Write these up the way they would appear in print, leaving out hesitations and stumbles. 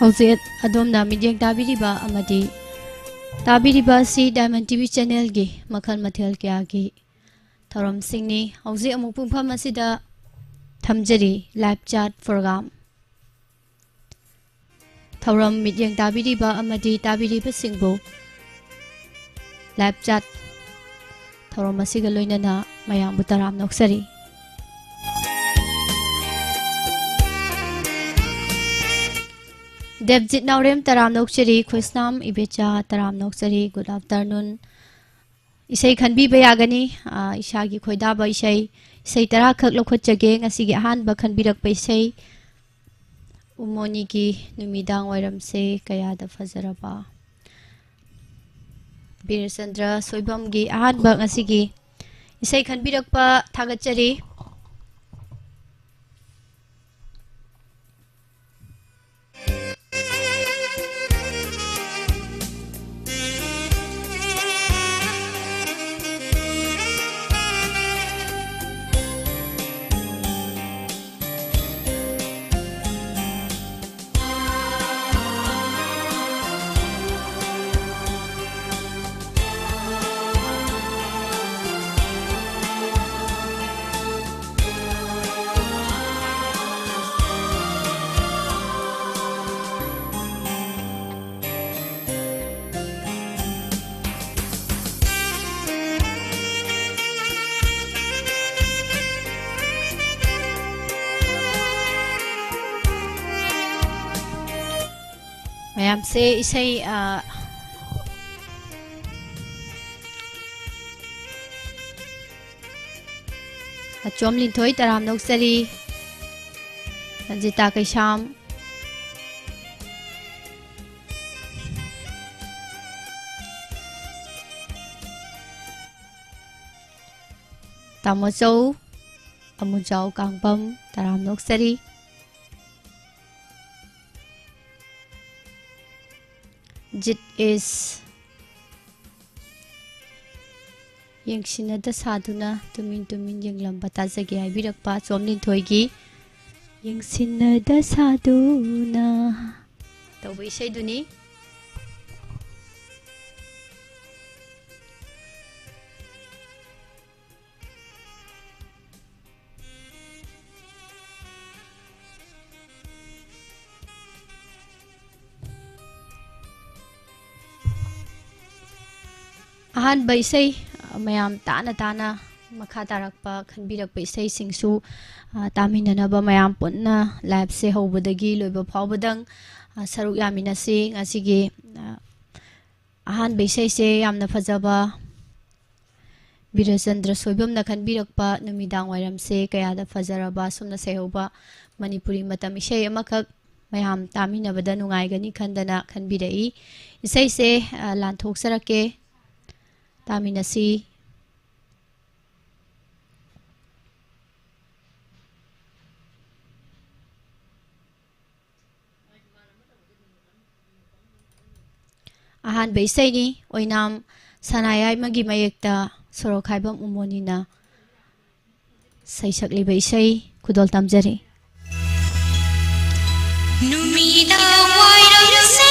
हौजेत अदोमना मिडियम ताबिरिबा अमदी ताबिरिबा सी डायमंड टीवी चैनल गी मखल मथेल क्या गी थरम सिंगनी हौजे अमुक पुंफम असिदा थमजरी लाइव चैट प्रोग्राम थरम मिडियम ताबिरिबा अमदी ताबिरिबा सिंगबो लाइव चैट थरम असिगा लोइनना मयामबु तराम नोक्सरी देवजित नावरेम तराम नोक्सरी खुस्नाम इबेचा तराम नोक्सरी गुड आफ्टरनून इसे खनबी बयागनी इशागी खोइदाबा इसे तरा खक लखोचगे ngasiगी अहानबा खनबिरक पैसे उमोनी की नुमिदांग वैरम से कयादा फजरबा बीरचंद्र सोइबम की अहानबा ngasiगी इसे खनबिरकपा थागचरी मैम से इसे अचोम Linthoi तराम नोक्सरी Ranjita कैशाम तामोचौ अमुजाओ कांगपम तराम नोक्सरी Jit is yengsinada saduna tumin yenglam batazagi aibirakpa chomlin thoigi yengsinada saduna tawbi isai duni Ahaan बैसै मयाम ताना ताना मखा तारकपा खनबिरक बैसै सिंगसु तामिननबा मयाम पुन्ना लाइव से होबदगी लोइबा फावबदंग सरुक यामिनसी ngasiगी अहान बैसै से यामना फजबा बीरचंद्र सोइबमना खनबिरकपा नुमिदांग वाइरम से कयादा फजरबा सुमना सेहोबा मणिपुरी मतम इसे अमखक मयाम तामिनबदा नुंगाइगनी खंदना खनबिरई इसे से लानथोक्सरके तामिनसी अहान बैसैनी ओइनाम सनायाय मगी मयेक्ता सोरोखाइबम उमोनीना सैसकली बैसै खुदोल तमजरी नुमिदा वाइरम से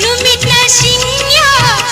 Numit na sinya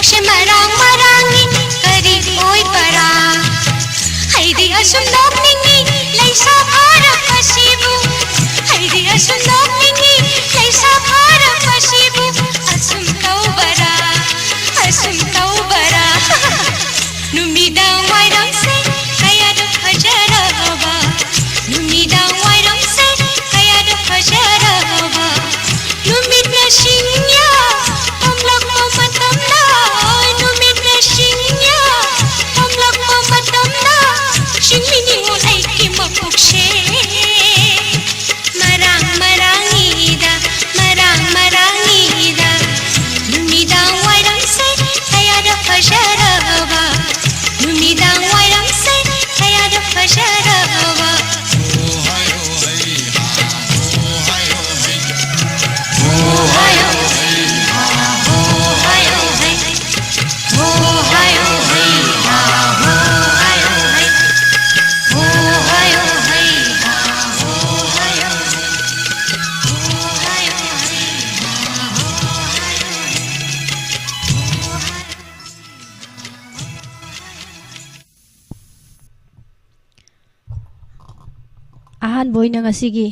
ꯄꯨꯛꯁꯦ ꯃꯔꯥꯡ ꯃꯔꯥꯡꯅꯤ ꯀꯔꯤ ꯑꯣꯏꯕꯔꯥ ꯍꯩꯗꯤ ꯑꯁꯨꯝ ꯅꯣꯛꯅꯤꯡꯉꯤ ꯂꯩꯁꯥ ꯐꯥꯔꯛꯄꯁꯤꯕꯨ ꯍꯩꯗꯤ ꯑꯁꯨꯝ ꯅꯣꯛꯅꯤꯡꯉꯤ ꯂꯩꯁꯥ ꯐꯥꯔꯛꯄꯁꯤꯕꯨ ꯑꯁꯨꯝ ꯇꯧꯕꯔꯥ ꯑꯁꯨꯝ ꯇꯧꯕꯔꯥ ꯅꯨꯃꯤꯗꯥꯡ ꯋꯥꯏꯔꯝꯁꯦ ꯀꯌꯥꯗ ꯐꯖꯔꯕ ꯅꯨꯃꯤꯗꯥꯡ ꯋꯥꯏꯔꯝꯁꯦ ꯀꯌꯥꯗ ꯐꯖꯔꯕ ꯅꯨꯃꯤꯠꯅ ꯁꯤꯡꯌꯥ ꯄꯝꯂꯛꯄ ꯃꯇꯝꯗ ꯅꯨꯃꯤꯠꯅ ꯁꯤꯡꯌꯥ ꯄꯝꯂꯛꯄ ꯃꯇꯝꯗ ꯁꯤꯡꯃꯤꯅꯤꯉꯣ ꯑꯩꯒꯤ ꯃꯄꯨꯛꯁꯦ ꯃꯔꯥꯡ ꯃꯔꯥꯡꯏꯗ ꯃꯔꯥꯡ ꯃꯔꯥꯡꯏꯗ ꯅꯨꯃꯤꯗꯥꯡ ꯋꯥꯏꯔꯝꯁꯦ ꯀꯌꯥꯗ ꯐꯖꯔꯕ ꯅꯨꯃꯤꯗꯥꯡ ꯋꯥꯏꯔꯝꯁꯦ ꯀꯌꯥꯗ ꯐꯖꯔꯕ ꯑꯍꯥꯟꯕ ꯑꯣꯏꯅ ꯉꯁꯤꯒꯤ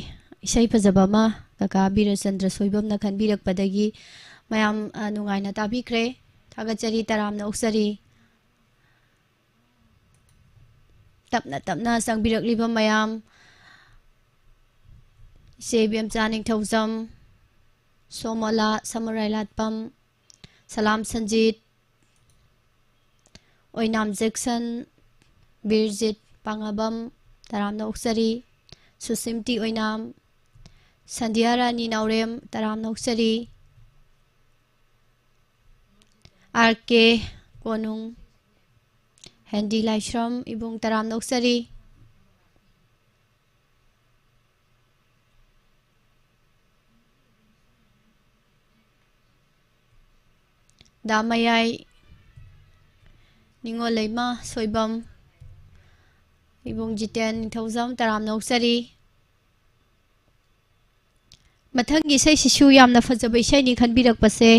ꯏꯁꯩ ꯐꯖꯕ ꯑꯃ ꯀꯀꯥ ꯕꯤꯔꯆꯟꯗ꯭ꯔ ꯁꯣꯏꯕꯝꯅ ꯈꯟꯕꯤꯔꯛꯄꯗꯒꯤ ꯃꯌꯥꯝ ꯅꯨꯡꯉꯥꯏꯅ ꯇꯥꯕꯤꯈ꯭ꯔꯦ ꯊꯥꯒꯠꯆꯔꯤ ꯇꯔꯥꯝꯅ ꯑꯣꯛꯆꯔꯤ ꯇꯞꯅ ꯇꯞꯅ ꯆꯪꯕꯤꯔꯛꯂꯤꯕ ꯃꯌꯥꯝ ꯏꯆꯦ ꯏꯕꯦꯝꯆꯥ ꯅꯤꯡꯊꯧꯖꯝ ꯁꯣꯃꯣꯂꯥ ꯁꯃꯨꯔꯥꯏ ꯂꯥꯠꯄꯝ ꯁꯂꯥꯝ ꯁꯟꯖꯤꯠ ꯑꯣꯏꯅꯥꯝ ꯖꯦꯛꯁꯟ ꯕꯤꯔꯖꯤꯠ ꯄꯥꯡꯉꯕꯝ ꯇꯔꯥꯝꯅ ꯑꯣꯛꯆꯔꯤ ꯁꯨꯁꯤꯝꯇꯤ ꯑꯣꯏꯅꯥꯝ ꯁꯟꯙ꯭ꯌꯥ ꯔꯥꯅꯤ ꯅꯥꯎꯔꯦꯝ ꯇꯔꯥꯝꯅ ꯑꯣꯛꯆꯔꯤ ꯑꯥꯔ ꯀꯦ ꯀꯣꯅꯨꯡ ꯍꯦꯟꯗꯤ ꯂꯥꯏꯁ꯭ꯔꯝ ꯏꯕꯨꯡ ꯇꯔꯥꯝꯅ ꯑꯣꯛꯆꯔꯤ ꯗꯥꯃꯌꯥꯏ ꯅꯤꯡꯉꯣꯜ ꯂꯩꯃ ꯁꯣꯏꯕꯝ ꯏꯕꯨꯡ ꯖꯤꯇꯦꯟ ꯅꯤꯡꯊꯧꯖꯝ ꯇꯔꯥꯝꯅ ꯑꯣꯛꯆꯔꯤ ꯃꯊꯪꯒꯤ ꯏꯁꯩꯁꯤꯁꯨ ꯌꯥꯝꯅ ꯐꯖꯕ ꯏꯁꯩꯅꯤ ꯈꯟꯕꯤꯔꯛꯄꯁꯦ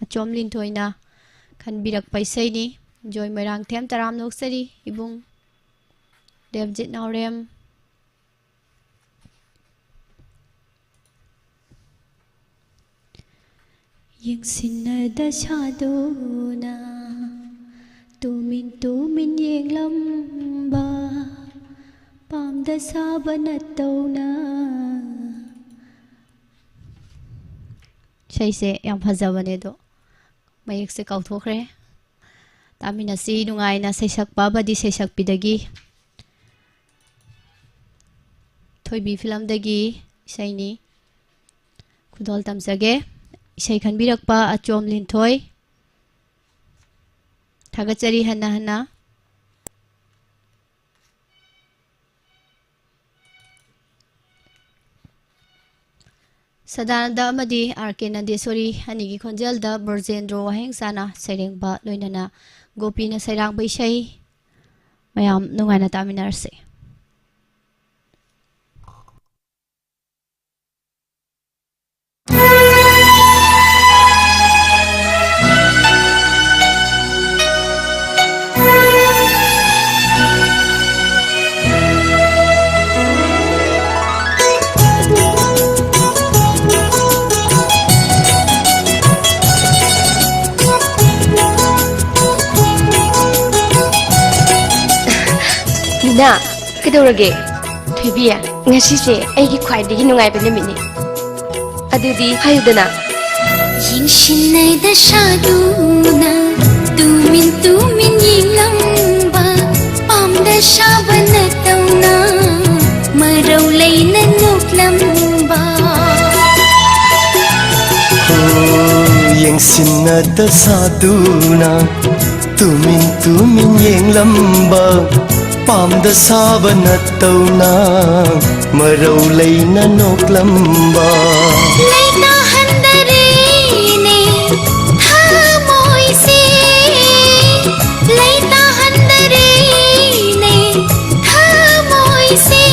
ꯑꯆꯣꯝ ꯂꯤꯟꯊꯣꯏꯅ ꯈꯟꯕꯤꯔꯛꯄ ꯏꯁꯩꯅꯤ ꯖꯣꯏ ꯃꯣꯏꯔꯥꯡꯊꯦꯝ ꯇꯔꯥꯝꯅ ꯑꯣꯛꯆꯔꯤ ꯏꯕꯨꯡ ꯗꯦꯕꯖꯤꯠ ꯅꯥꯎꯔꯦꯝ ꯌꯦꯡꯁꯤꯟꯅꯗ ꯁꯥꯗꯨꯅ ꯇꯨꯃꯤꯟ ꯇꯨꯃꯤꯟ ꯌꯦꯡꯂꯝꯕ ꯄꯥꯝꯗ ꯁꯥꯕ ꯅꯠꯇꯧꯅ ꯏꯁꯩꯁꯦ ꯌꯥꯝ ꯐꯖꯕꯅꯦ ꯑꯗꯣ ꯃꯌꯦꯛꯁꯦ ꯀꯥꯎꯊꯣꯛꯈ꯭ꯔꯦ ꯇꯥꯃꯤꯟꯅꯁꯤ ꯅꯨꯡꯉꯥꯏꯅ ꯁꯩꯁꯛꯄ ꯕꯗꯤ ꯁꯩꯁꯛꯄꯤꯗꯒꯤ ꯊꯣꯏꯕꯤ ꯐꯤꯂꯝꯗꯒꯤ ꯏꯁꯩꯅꯤ ꯈꯨꯗꯣꯜ ꯇꯝꯖꯒꯦ ꯏꯁꯩ ꯈꯟꯕꯤꯔꯛꯄ ꯑꯆꯣꯝ ꯂꯤꯟꯊꯣꯏ ꯊꯥꯒꯠꯆꯔꯤ ꯍꯟꯅ ꯍꯟꯅ ꯁꯗꯥꯅꯟꯗ ꯑꯃꯗꯤ ꯑꯥꯔ ꯀꯦ ꯅꯟꯗꯦꯁꯣꯔꯤ ꯑꯅꯤꯒꯤ ꯈꯣꯟꯖꯦꯜꯗ ꯕ꯭ꯔꯖꯦꯟꯗ꯭ꯔꯣ ꯋꯥꯍꯦꯡꯆꯥꯅ ꯁꯩꯔꯦꯡꯕ ꯂꯣꯏꯅꯅ ꯒꯣꯄꯤꯅ ꯁꯩꯔꯥꯡꯕ ꯏꯁꯩ ꯃꯌꯥꯝ ꯅꯨꯡꯉꯥꯏꯅ ꯇꯥꯃꯤꯟꯅꯔꯁꯤ ꯅ ꯀꯩꯗꯧꯔꯒꯦ ꯊꯣꯏꯕꯤ ꯉꯁꯤꯁꯦ ꯑꯩꯒꯤ ꯈ꯭ꯋꯥꯏꯗꯒꯤ ꯅꯨꯡꯉꯥꯏꯕ ꯅꯨꯃꯤꯠꯅꯤ ꯑꯗꯨꯗꯤ ꯍꯥꯏꯌꯨꯗꯅ ꯌꯦꯡꯁꯤꯟꯅꯩꯗ ꯁꯥꯗꯨꯅ ꯇꯨꯃꯤꯟ ꯇꯨꯃꯤꯟ ꯌꯦꯡꯂꯝꯕ ꯄꯥꯝꯗ ꯁꯥꯕ ꯅꯠꯇꯧꯅ ꯃꯔꯧ ꯂꯩꯅ ꯅꯣꯛꯂꯝꯕ ꯌꯦꯡꯁꯤꯟꯅꯗ ꯁꯥꯗꯨꯅ ꯇꯨꯃꯤꯟ ꯇꯨꯃꯤꯟ ꯌꯦꯡꯂꯝꯕ ꯄꯥꯝꯗ ꯁꯥꯕ ꯅꯠꯇꯧꯅ ꯃꯔꯧ ꯂꯩꯅ ꯅꯣꯛꯂꯝꯕ ꯂꯩꯇꯥꯍꯟꯗꯔꯦꯅꯦ ꯊꯃꯣꯏꯁꯦ ꯂꯩꯇꯥꯍꯟꯗꯔꯦꯅꯦ ꯊꯃꯣꯏꯁꯦ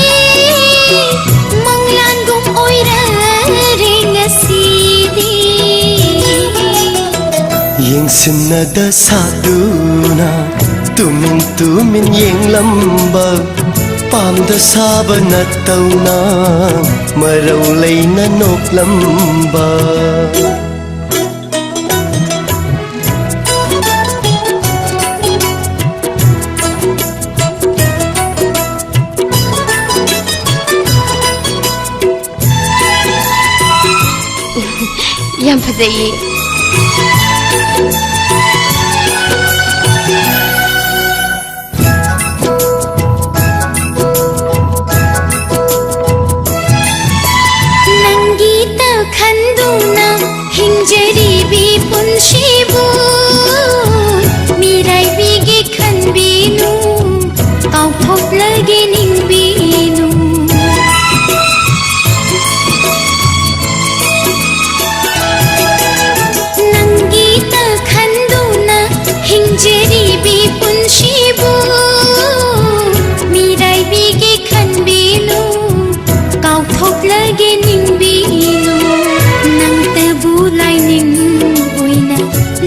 ꯃꯪꯂꯥꯟꯒꯨꯝ ꯑꯣꯏꯔꯔꯦ ꯉꯁꯤꯗꯤ ꯌꯦꯡꯁꯤꯟꯅꯗ ꯁꯥꯗꯨꯅ ꯇꯨꯃꯤꯟ ꯇꯨꯃꯤꯟ ꯌꯦꯡꯂꯝꯕ ꯄꯥꯝꯗ ꯁꯥꯕ ꯅꯠꯇꯧꯅ ꯃꯔꯧ ꯂꯩꯅ ꯅꯣꯛꯂꯝꯕ ꯌꯥꯝ ꯐꯖꯩꯌꯦ ꯅꯪꯒꯤꯇ ꯈꯟꯗꯨꯅ hinjaribi ꯄꯨꯟꯁꯤꯕꯨ ꯃꯤꯔꯥꯏꯕꯤꯒꯦ ꯈꯟꯕꯤꯅꯨ ꯀꯥꯎꯊꯣꯛꯂꯒꯦ ꯅꯤꯡꯕꯤꯅꯨ ꯅꯪꯒꯤꯇ ꯈꯟꯗꯨꯅ hinjaribi ꯄꯨꯟꯁꯤꯕꯨ ꯃꯤꯔꯥꯏꯕꯤꯒꯦ ꯈꯟꯕꯤꯅꯨ ꯀꯥꯎꯊꯣꯛꯂꯒꯦ ꯅꯤꯡꯕꯤꯅꯨ ꯅꯪꯇꯕꯨ ꯂꯥꯏꯅꯤꯡ ꯑꯣꯏꯅ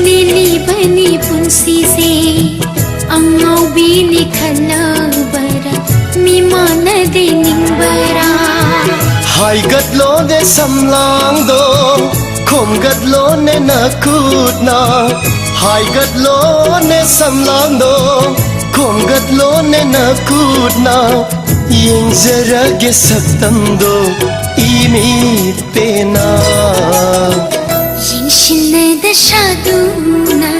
ꯂꯤꯂꯤꯕꯅꯤ ꯄꯨꯟꯁꯤꯁꯦ ꯑꯉꯥꯎꯕꯤꯅꯤ ꯈꯜꯂꯕꯔꯥ ꯃꯤꯃꯥꯟꯅꯗꯦ ꯅꯤꯡꯕꯔꯥ ꯍꯥꯏꯒꯠꯂꯣꯅꯦ ꯁꯝꯂꯥꯡꯗꯣ ꯈꯣꯝꯒꯠꯂꯣꯅꯦ ꯅꯈꯨꯠꯅ ꯍꯥꯏꯒꯠꯂꯣꯅꯦ ꯁꯝꯂꯥꯡꯗꯣ ꯈꯣꯝꯒꯠꯂꯣꯅꯦ ꯅꯈꯨꯠꯅ ꯌꯦꯡꯖꯔꯒꯦ ꯁꯛꯇꯝꯗꯣ 이미 빼나 ꯌꯦꯡꯁꯤꯟꯅꯗ ꯁꯥꯗꯨꯅ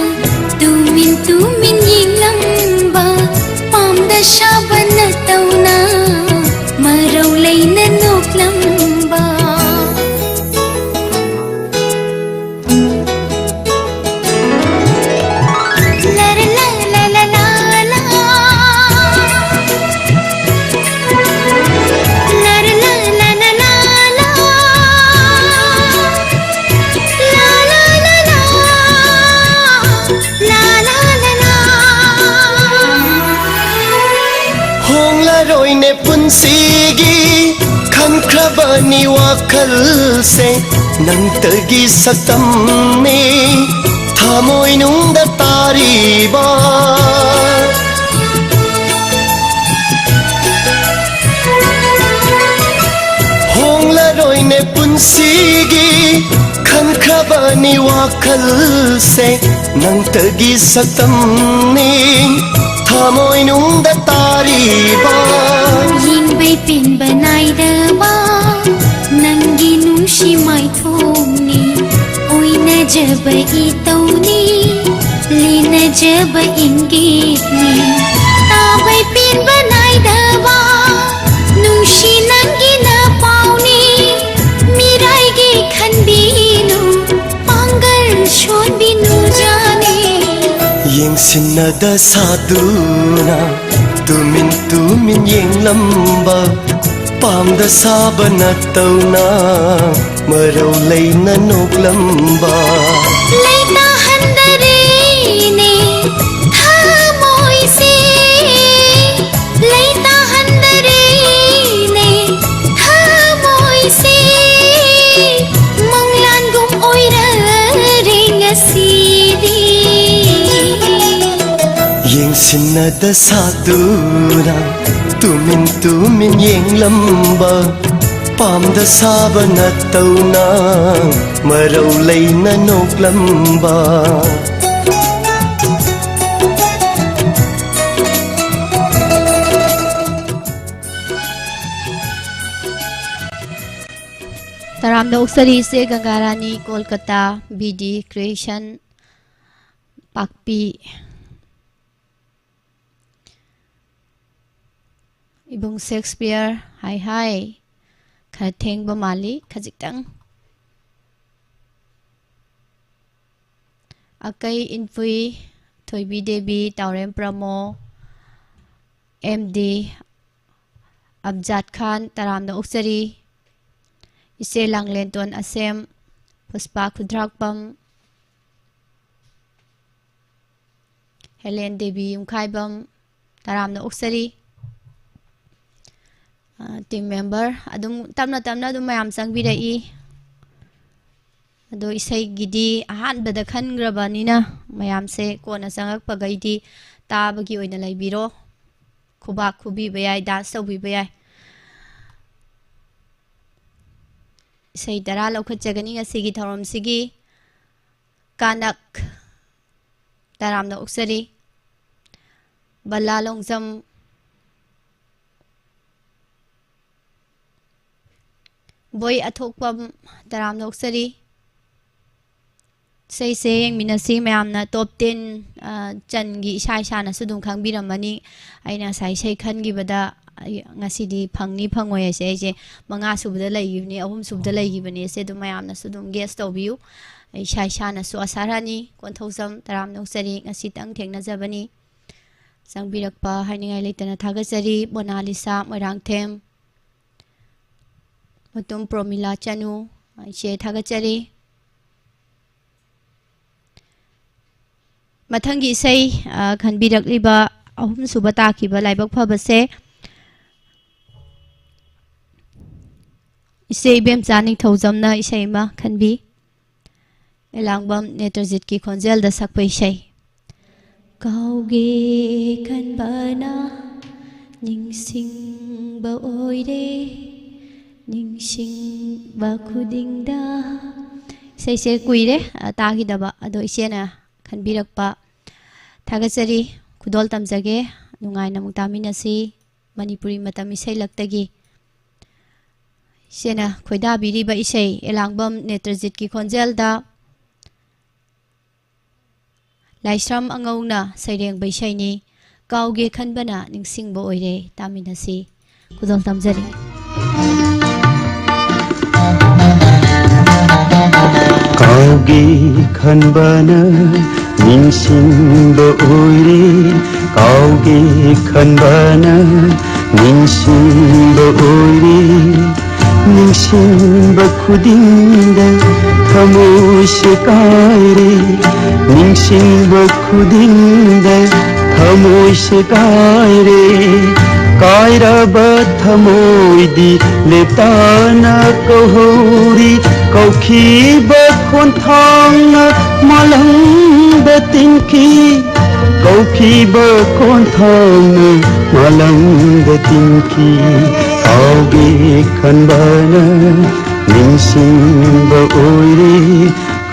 ꯇꯨꯃꯤꯟ ꯇꯨꯃꯤꯟ ꯌꯦꯡꯂꯝꯕ ꯄꯥꯝꯗ ꯁꯥꯕ ꯅꯠꯇꯧꯅ ꯃꯔꯧ ꯂꯩꯅ ꯅꯣꯛꯂꯝꯕ ꯍꯣꯡꯂꯔꯣꯏꯅꯦ ꯄꯨꯟꯁꯤꯒꯤ ꯈꯟꯈ꯭ꯔꯕꯅꯤ ꯋꯥꯈꯜꯁꯦ ꯅꯪꯇꯒꯤ ꯁꯛꯇꯝꯅꯤ ꯊꯃꯣꯏꯅꯨꯡꯗ ꯇꯥꯔꯤꯕ ꯍꯣꯡꯂꯔꯣꯏꯅꯦ ꯄꯨꯟꯁꯤꯒꯤ ꯈꯟꯈ꯭ꯔꯕꯅꯤ ꯋꯥꯈꯜꯁꯦ ꯅꯪꯇꯒꯤ ꯁꯛꯇꯝꯅꯤ ꯊꯃꯣꯏꯅꯨꯡꯗ ꯇꯥꯔꯤꯕ ꯌꯦꯡꯕꯩ ꯄꯦꯟꯕ ꯅꯥꯏꯗꯕ ꯅꯪꯒꯤ ꯅꯨꯡꯁꯤ ꯃꯥꯏꯊꯣꯡꯅꯤ ꯑꯣꯏꯅꯖꯕ ꯏꯇꯧꯅꯤ ꯂꯤꯅꯖꯕ ꯏꯪꯒꯤꯠꯅꯤ ꯇꯥꯕꯩ ꯄꯦꯟꯕ ꯅꯥꯏꯗꯕ ꯅꯨꯡꯁꯤ ꯅꯪꯒꯤ ꯅꯄꯥꯎꯅꯤ ꯃꯤꯔꯥꯏꯒꯤ ꯈꯟꯕꯤꯅꯨ ꯄꯥꯡꯒꯜ ꯁꯣꯟꯕꯤꯅꯨ ꯖꯥꯅꯤ ꯌꯦꯡꯁꯤꯟꯅꯗ ꯁꯥꯗꯨꯅ ꯇꯨꯃꯤꯟ ꯇꯨꯃꯤꯟ ꯌꯦꯡꯂꯝꯕ ꯄꯥꯝꯗ ꯁꯥꯕ ꯅꯠꯇꯧꯅ ꯃꯔꯧ ꯂꯩꯅ ꯅꯣꯛꯂꯝꯕ ꯂꯩꯇꯥꯍꯟꯗꯔꯦꯅꯦ ꯊꯃꯣꯏꯁꯦ ꯂꯩꯇꯥꯍꯟꯗꯔꯦꯅꯦ ꯊꯃꯣꯏꯁꯦ ꯃꯪꯂꯥꯟꯒꯨꯝ ꯑꯣꯏꯔꯔꯦ ꯉꯁꯤꯗꯤ ꯌꯦꯡꯁꯤꯟꯅꯗ ꯁꯥꯗꯨꯅ ꯇꯨꯃꯤꯟ ꯇꯨꯃꯤꯟ ꯌꯦꯡꯂꯝꯕ ꯄꯥꯝꯗ ꯁꯥꯕ ꯅꯠꯇꯧꯅ ꯃꯔꯧ ꯂꯩꯅ ꯅꯣꯛꯂꯝꯕ तरामदा उक्सरी से गंगारानी कोलकाता बीडी क्रिएशन पाकपी इबुंग शेक्सपियर हाय हाय खर थेंग माली खजितंग अकई इनपुई थोइबी देवी तावरेम प्रमो एमडी अबजाद खान तरामदा उक्सरी इसे लांगलेंटोन असेम पुष्पा खुद्राकपम हेलेन देवी युमखाइबम तरामदा उक्सरी टीम मेंबर अदुम तमना तमना अदुम मयाम संगबिरई अदो इसैगिदी अहानबदा खनग्रबनिना मयामसे कोना चंगकपगैदी ताबगी ओइना लैबिरो खुबा खुबीबा याय डांस तौबीबा याय इसै दरा लौखटजगनी ngasiगी थौरमसिगी कानक तरामना उक्सरी बल्ला लोंगजम बोय अथोकपम तरामना उक्सरी सैसे यंगमिनसी मैमना टॉप 10 चनगी इसा इसाना सुदुम खंगबिरमनी आइना साइ सै खनगिबदा ngasiदी फंगनी फंगोय से जे मंगा सुबदा लैगिबनी अहुम सुबदा लैगिबनी से दु मैमना सुदुम गेस तौबियु इसा इसाना सु असारानी कोनथौजम तरामना उक्सरी ngasi तंग थेंगनाजबनी संगबिरकपा हाइनिंगाय लेतना थागजरी मोनालिसा मोरांगथेम मुतुम प्रोमिला चनु इसे थागजरी मथंगी इसै खनबिरकलिबा अहुम सुबा ताकिबा लाइबक फबसे इसे बेमचा निथौजमना इसैमा खनबि एलांगबम नेत्रजित की खोंजेल द सकपै इसै काउगे खनबाना निंगसिंगबा ओइरे निंगसिंगबा खुदिंगदा इसैसे कुइरे तागिदबा अदो इसेना खनबिरकपा थागजरी खुदोल तमजगे नुंगाइना मुक्तामिनसी मणिपुरी मतम इसै लक्तगी सेना खोइदाबिरिबा इसै एलांगबम नेत्रजित की खोंजेलदा लाइस्राम अंगौना सैरेंग बैसैनी काउगे खनबना निंगसिंगबा ओइरे तामिनसी खुदोल तमजरी काउगे खनबना निंगसिंगबा ओइरे काउगे खनबना निंगसिंगबा ओइरे निंगसिंगबा खुदिंगदा थमोय सेकायरे निंगसिंगबा खुदिंगदा थमोय सेकायरे कायराबा थमोयदी लेप्ताना कहौरी कौखीबा खोन्थांना मालंबा तिंखी कौखीबा खोन्थांना मालंबा तिंखी काउगे खनबाना निंगसिंगबा ओइरे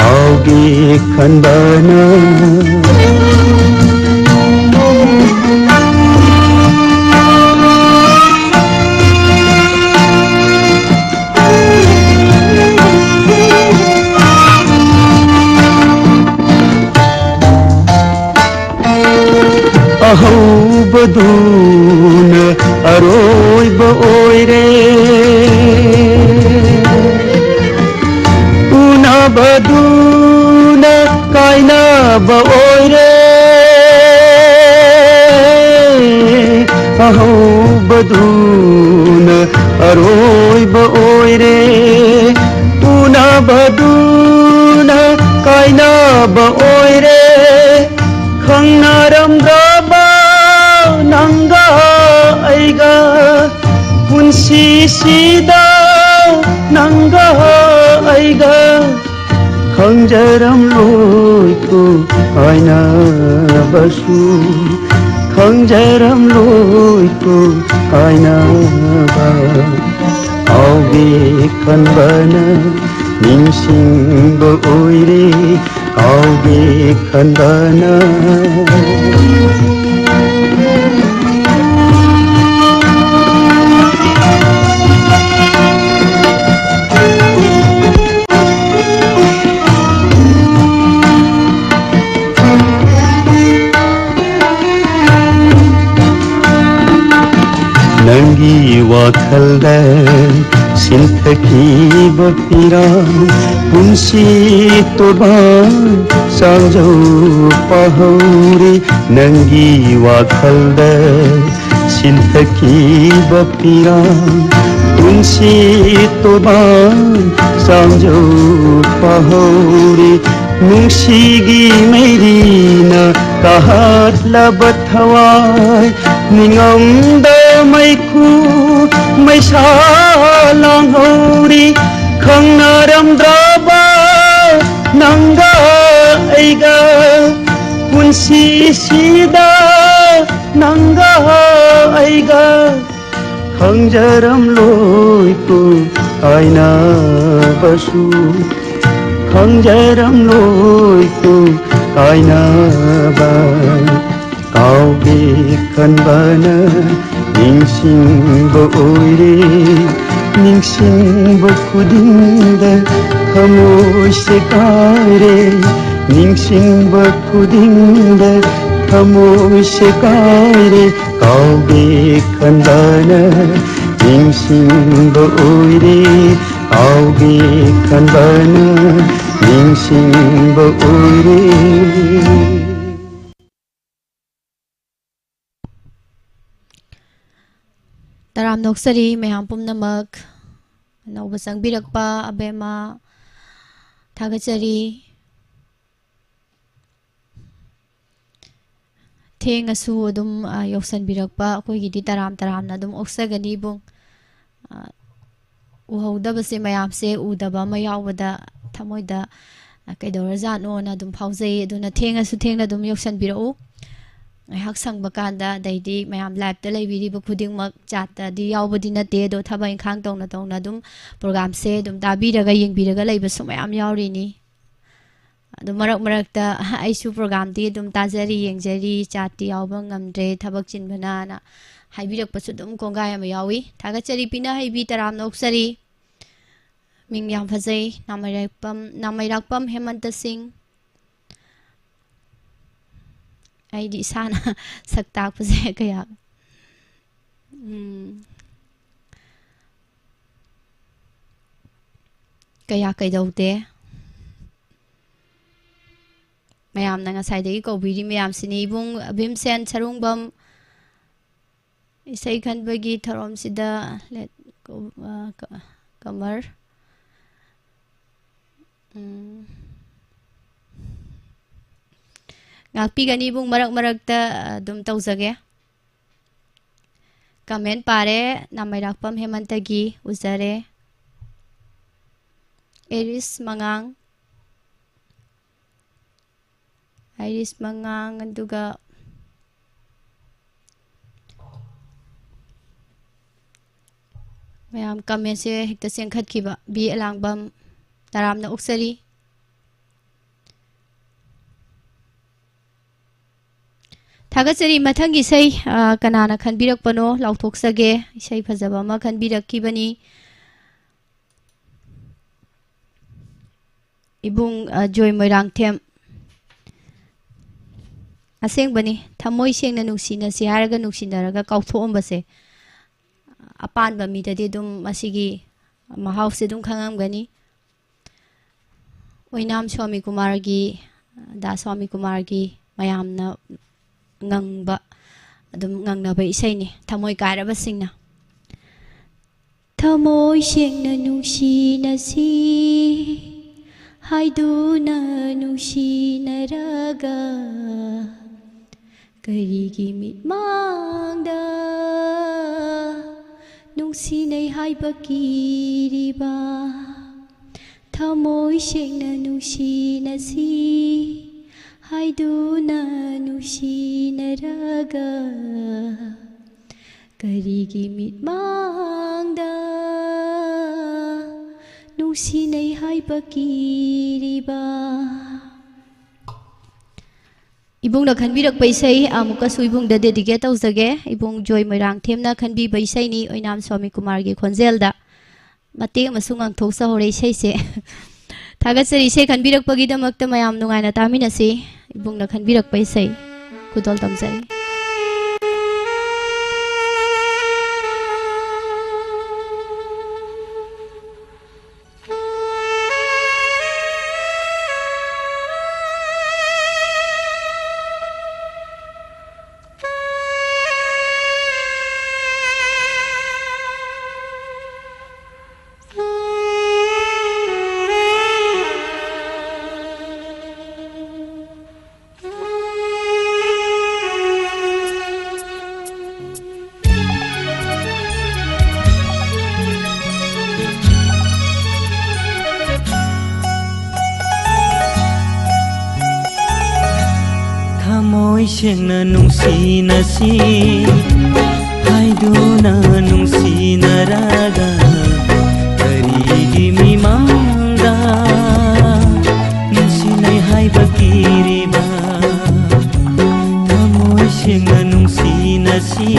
काउगे खनबाना अहो बदून अरोय बोइरे उना बदून कायना बोइरे अहो बदून अरोय बोइरे उना बदून कायना बोइरे खंगनारम दबा नंगा आइगा पुंसी सीदा नंगा आइगा खंजरम लोइको आइना बसु खंजरम लोइको आइना बा काउगे खनबाना निंगसिंगबा ओइरे काउगे खनबाना नंगी वाखलदा सिन्थकीबा पिरा पुंसी तोबा सांजौ पहौरी नंगी वाखलदा सिन्थकीबा पिरा पुंसी तोबा सांजौ पहौरी नुंसिगी Mirena काहात लबथवाय निंगमदा मैखु मैसा लांगौरी खंगनारम द्राबा nanga aiga punsi sida nanga aiga khangjaram loi ko aina basu khangjaram loi ko aina ba kauge kanbana ningsingba oire ningsingba khudingda thamoi se kare ningsingba khudingda thamoi se kare kauge kanbana ningsingba oire kauge kanbana ningsingba oire. Taram noksari mayam pumnamak anauba sangbirakpa abema thagachari thengasu adum yoksanbirakpa akoigidi taram taramna adum oksagani bung uhawdabase mayamse udaba ma yawbada thamoida kaidawrajatno na adum phaujai aduna thengasu thengna adum yoksanbirau ngahak sangba kanda daidi mayam live ta leibiriba khudingmak chatta di yawbadi nate do thaba inkhang tongna tongna adum program se adum tabiraga yengbiraga leibasu mayam yawrini adum marak ta aisu program di adum tajari yengjari chatti yawba ngamdre thabak chinbana na haibirakpasu adum kongai ama yawi thagachari pina haibi taram noksari ming yam phajai namairakpam Hemanta Singh aidi sana sakta puse kaya kaya kaidaude mayam na ngasai dagi kobiri mayam sini ibung Bhimsen Charungbam isai khanbagi tharom sida let kamar ngakpi gani bung marak ta dum taujage comment pare namairakpam Hemanta gi uzare Iris Mangang aduga mayam comment se hekta sengkhat khiba bi alangbam taramna uksari thagachari mathang isai kanana khanbirakpano lauthoksage isai phajaba ma khanbirakkibani ibung Joy Moirangthem asengbani thamoi sengna nuksina si haraga nuksinaraga kauthoambase apanba midadi dum masigi mahause dum khangamgani Oinam Swami Kumar gi Da Swami Kumar gi mayamna ngangba adum ngangnaba isai ni thamoi kairaba singna thamoi sengna nuksina si haiduna nuksinaraga karigi mitmangda nuksinai haiba kiriba thamoi sengna nuksina si haiduna nuksinaraga karigi mitmangda nuksinai haiba kiriba ibungna khanbirakpa isai amukasu ibungda dedicate taujage ibung Joy Moirangthemna khanbiba isai ni Oinam Swami Kumar gi khonjelda mate amasung angthoksa hore isai se thagachari isai khanbirakpagi damakta mayam nungaina taminasi ibungna khanbirakpa isai kudol tamjai Thamoy sengna nungsinasi haiduna nungsinaraga karigi mimangda nungsinay haibagiriba Thamoy sengna nungsinasi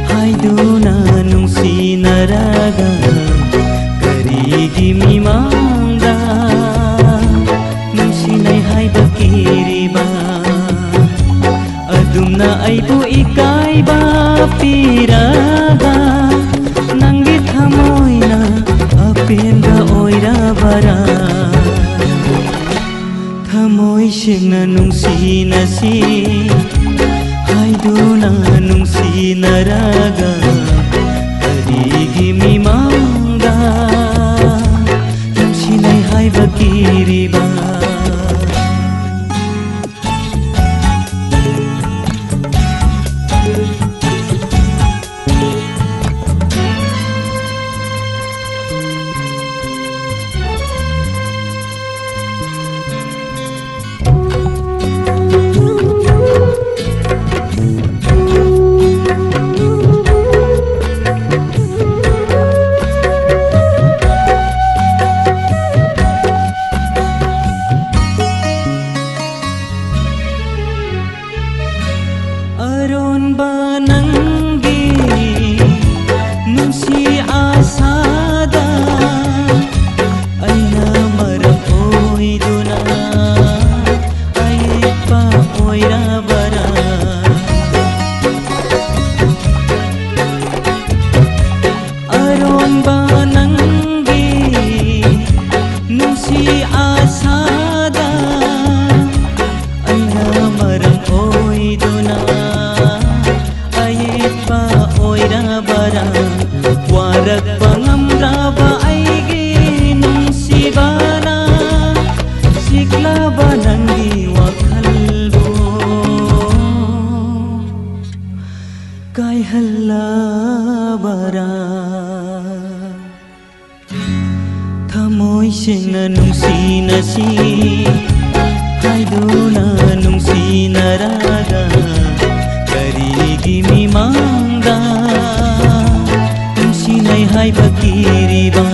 haiduna nungsinaraga karigi mimangda nungsinay haibagiriba Adumna aibu ikaiba piraga Nangi thamoyna apenga oirabara Thamoy sengna nungsinasi haiduna nungsinaraga karigi mimangda nungsinay haibagiriba Thamoy sengna nungsinasi haiduna nungsinaraga karigi mimangda nungsinay haibagiriba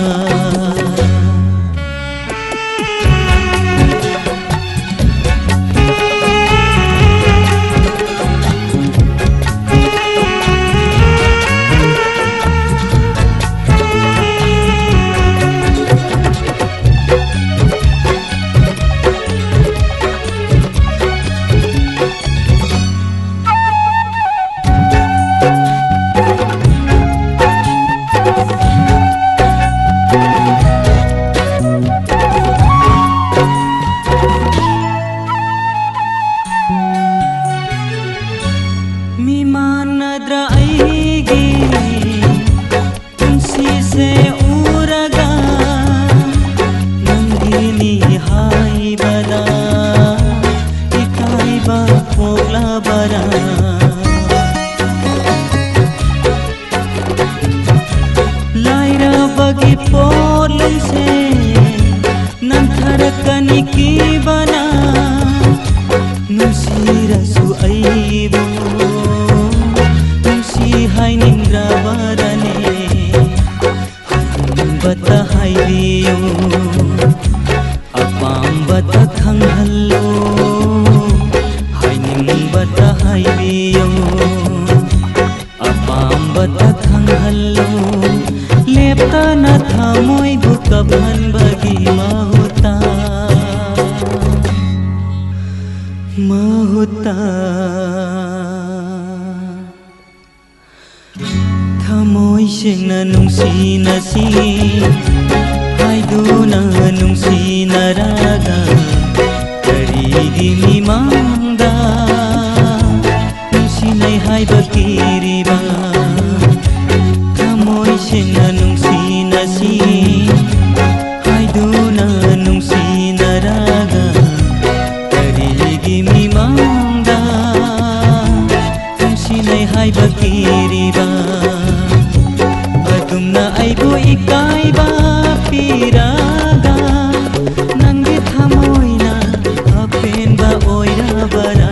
Thamoy sengna nungsinasi haiduna nungsinaraga karigi mimangda nungsinay haibagiriba Thamoy sengna nungsinasi haiduna nungsinaraga karigi mimangda nungsinay haibagiriba Adumna aibu ikaiba piraga Nangi thamoyna apenba oirabara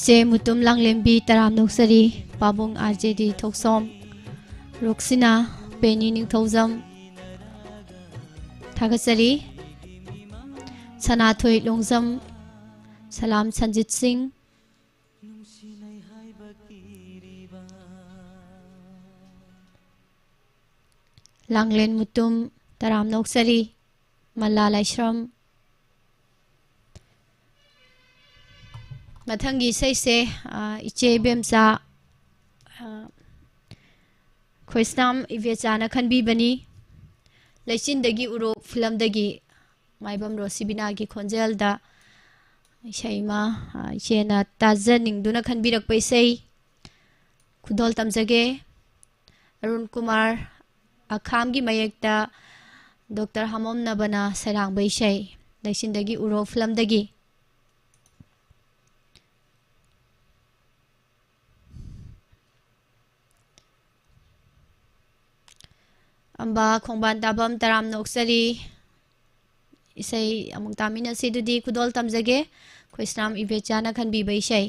चे Mutum लांगलेंबी तराम नोक्सरी पाबुंग RJD थोक्सोम रोक्सिना पेनी निंगथौजम थागसरी सनाथोई लोंगजम सलाम संजित सिंह लांगलेन मुतुम तराम नोक्सरी मल्ला लाइश्रम मथंगी सैसे इचे बेमचा खोइस्नाम इवेचाना खनबी बनी लेचिनदगी उरो फिल्मदगी माइबम रोसिबिनागी खोंजेलदा इशैमा इचेना ताजनिंगदुना खनबिरक पैसै खुदोल तमजगे Arun Kumar अखामगी मयेक्ता doctor हमोम नबना Sarang बैसै लेचिनदगी उरो फिल्मदगी अम्बा खोंबान ताबम तराम नोक्सरी इसै अमुक तामिना सिदुदी खुदोल तमजगे खोइस्नाम इवेचाना खनबी बैसै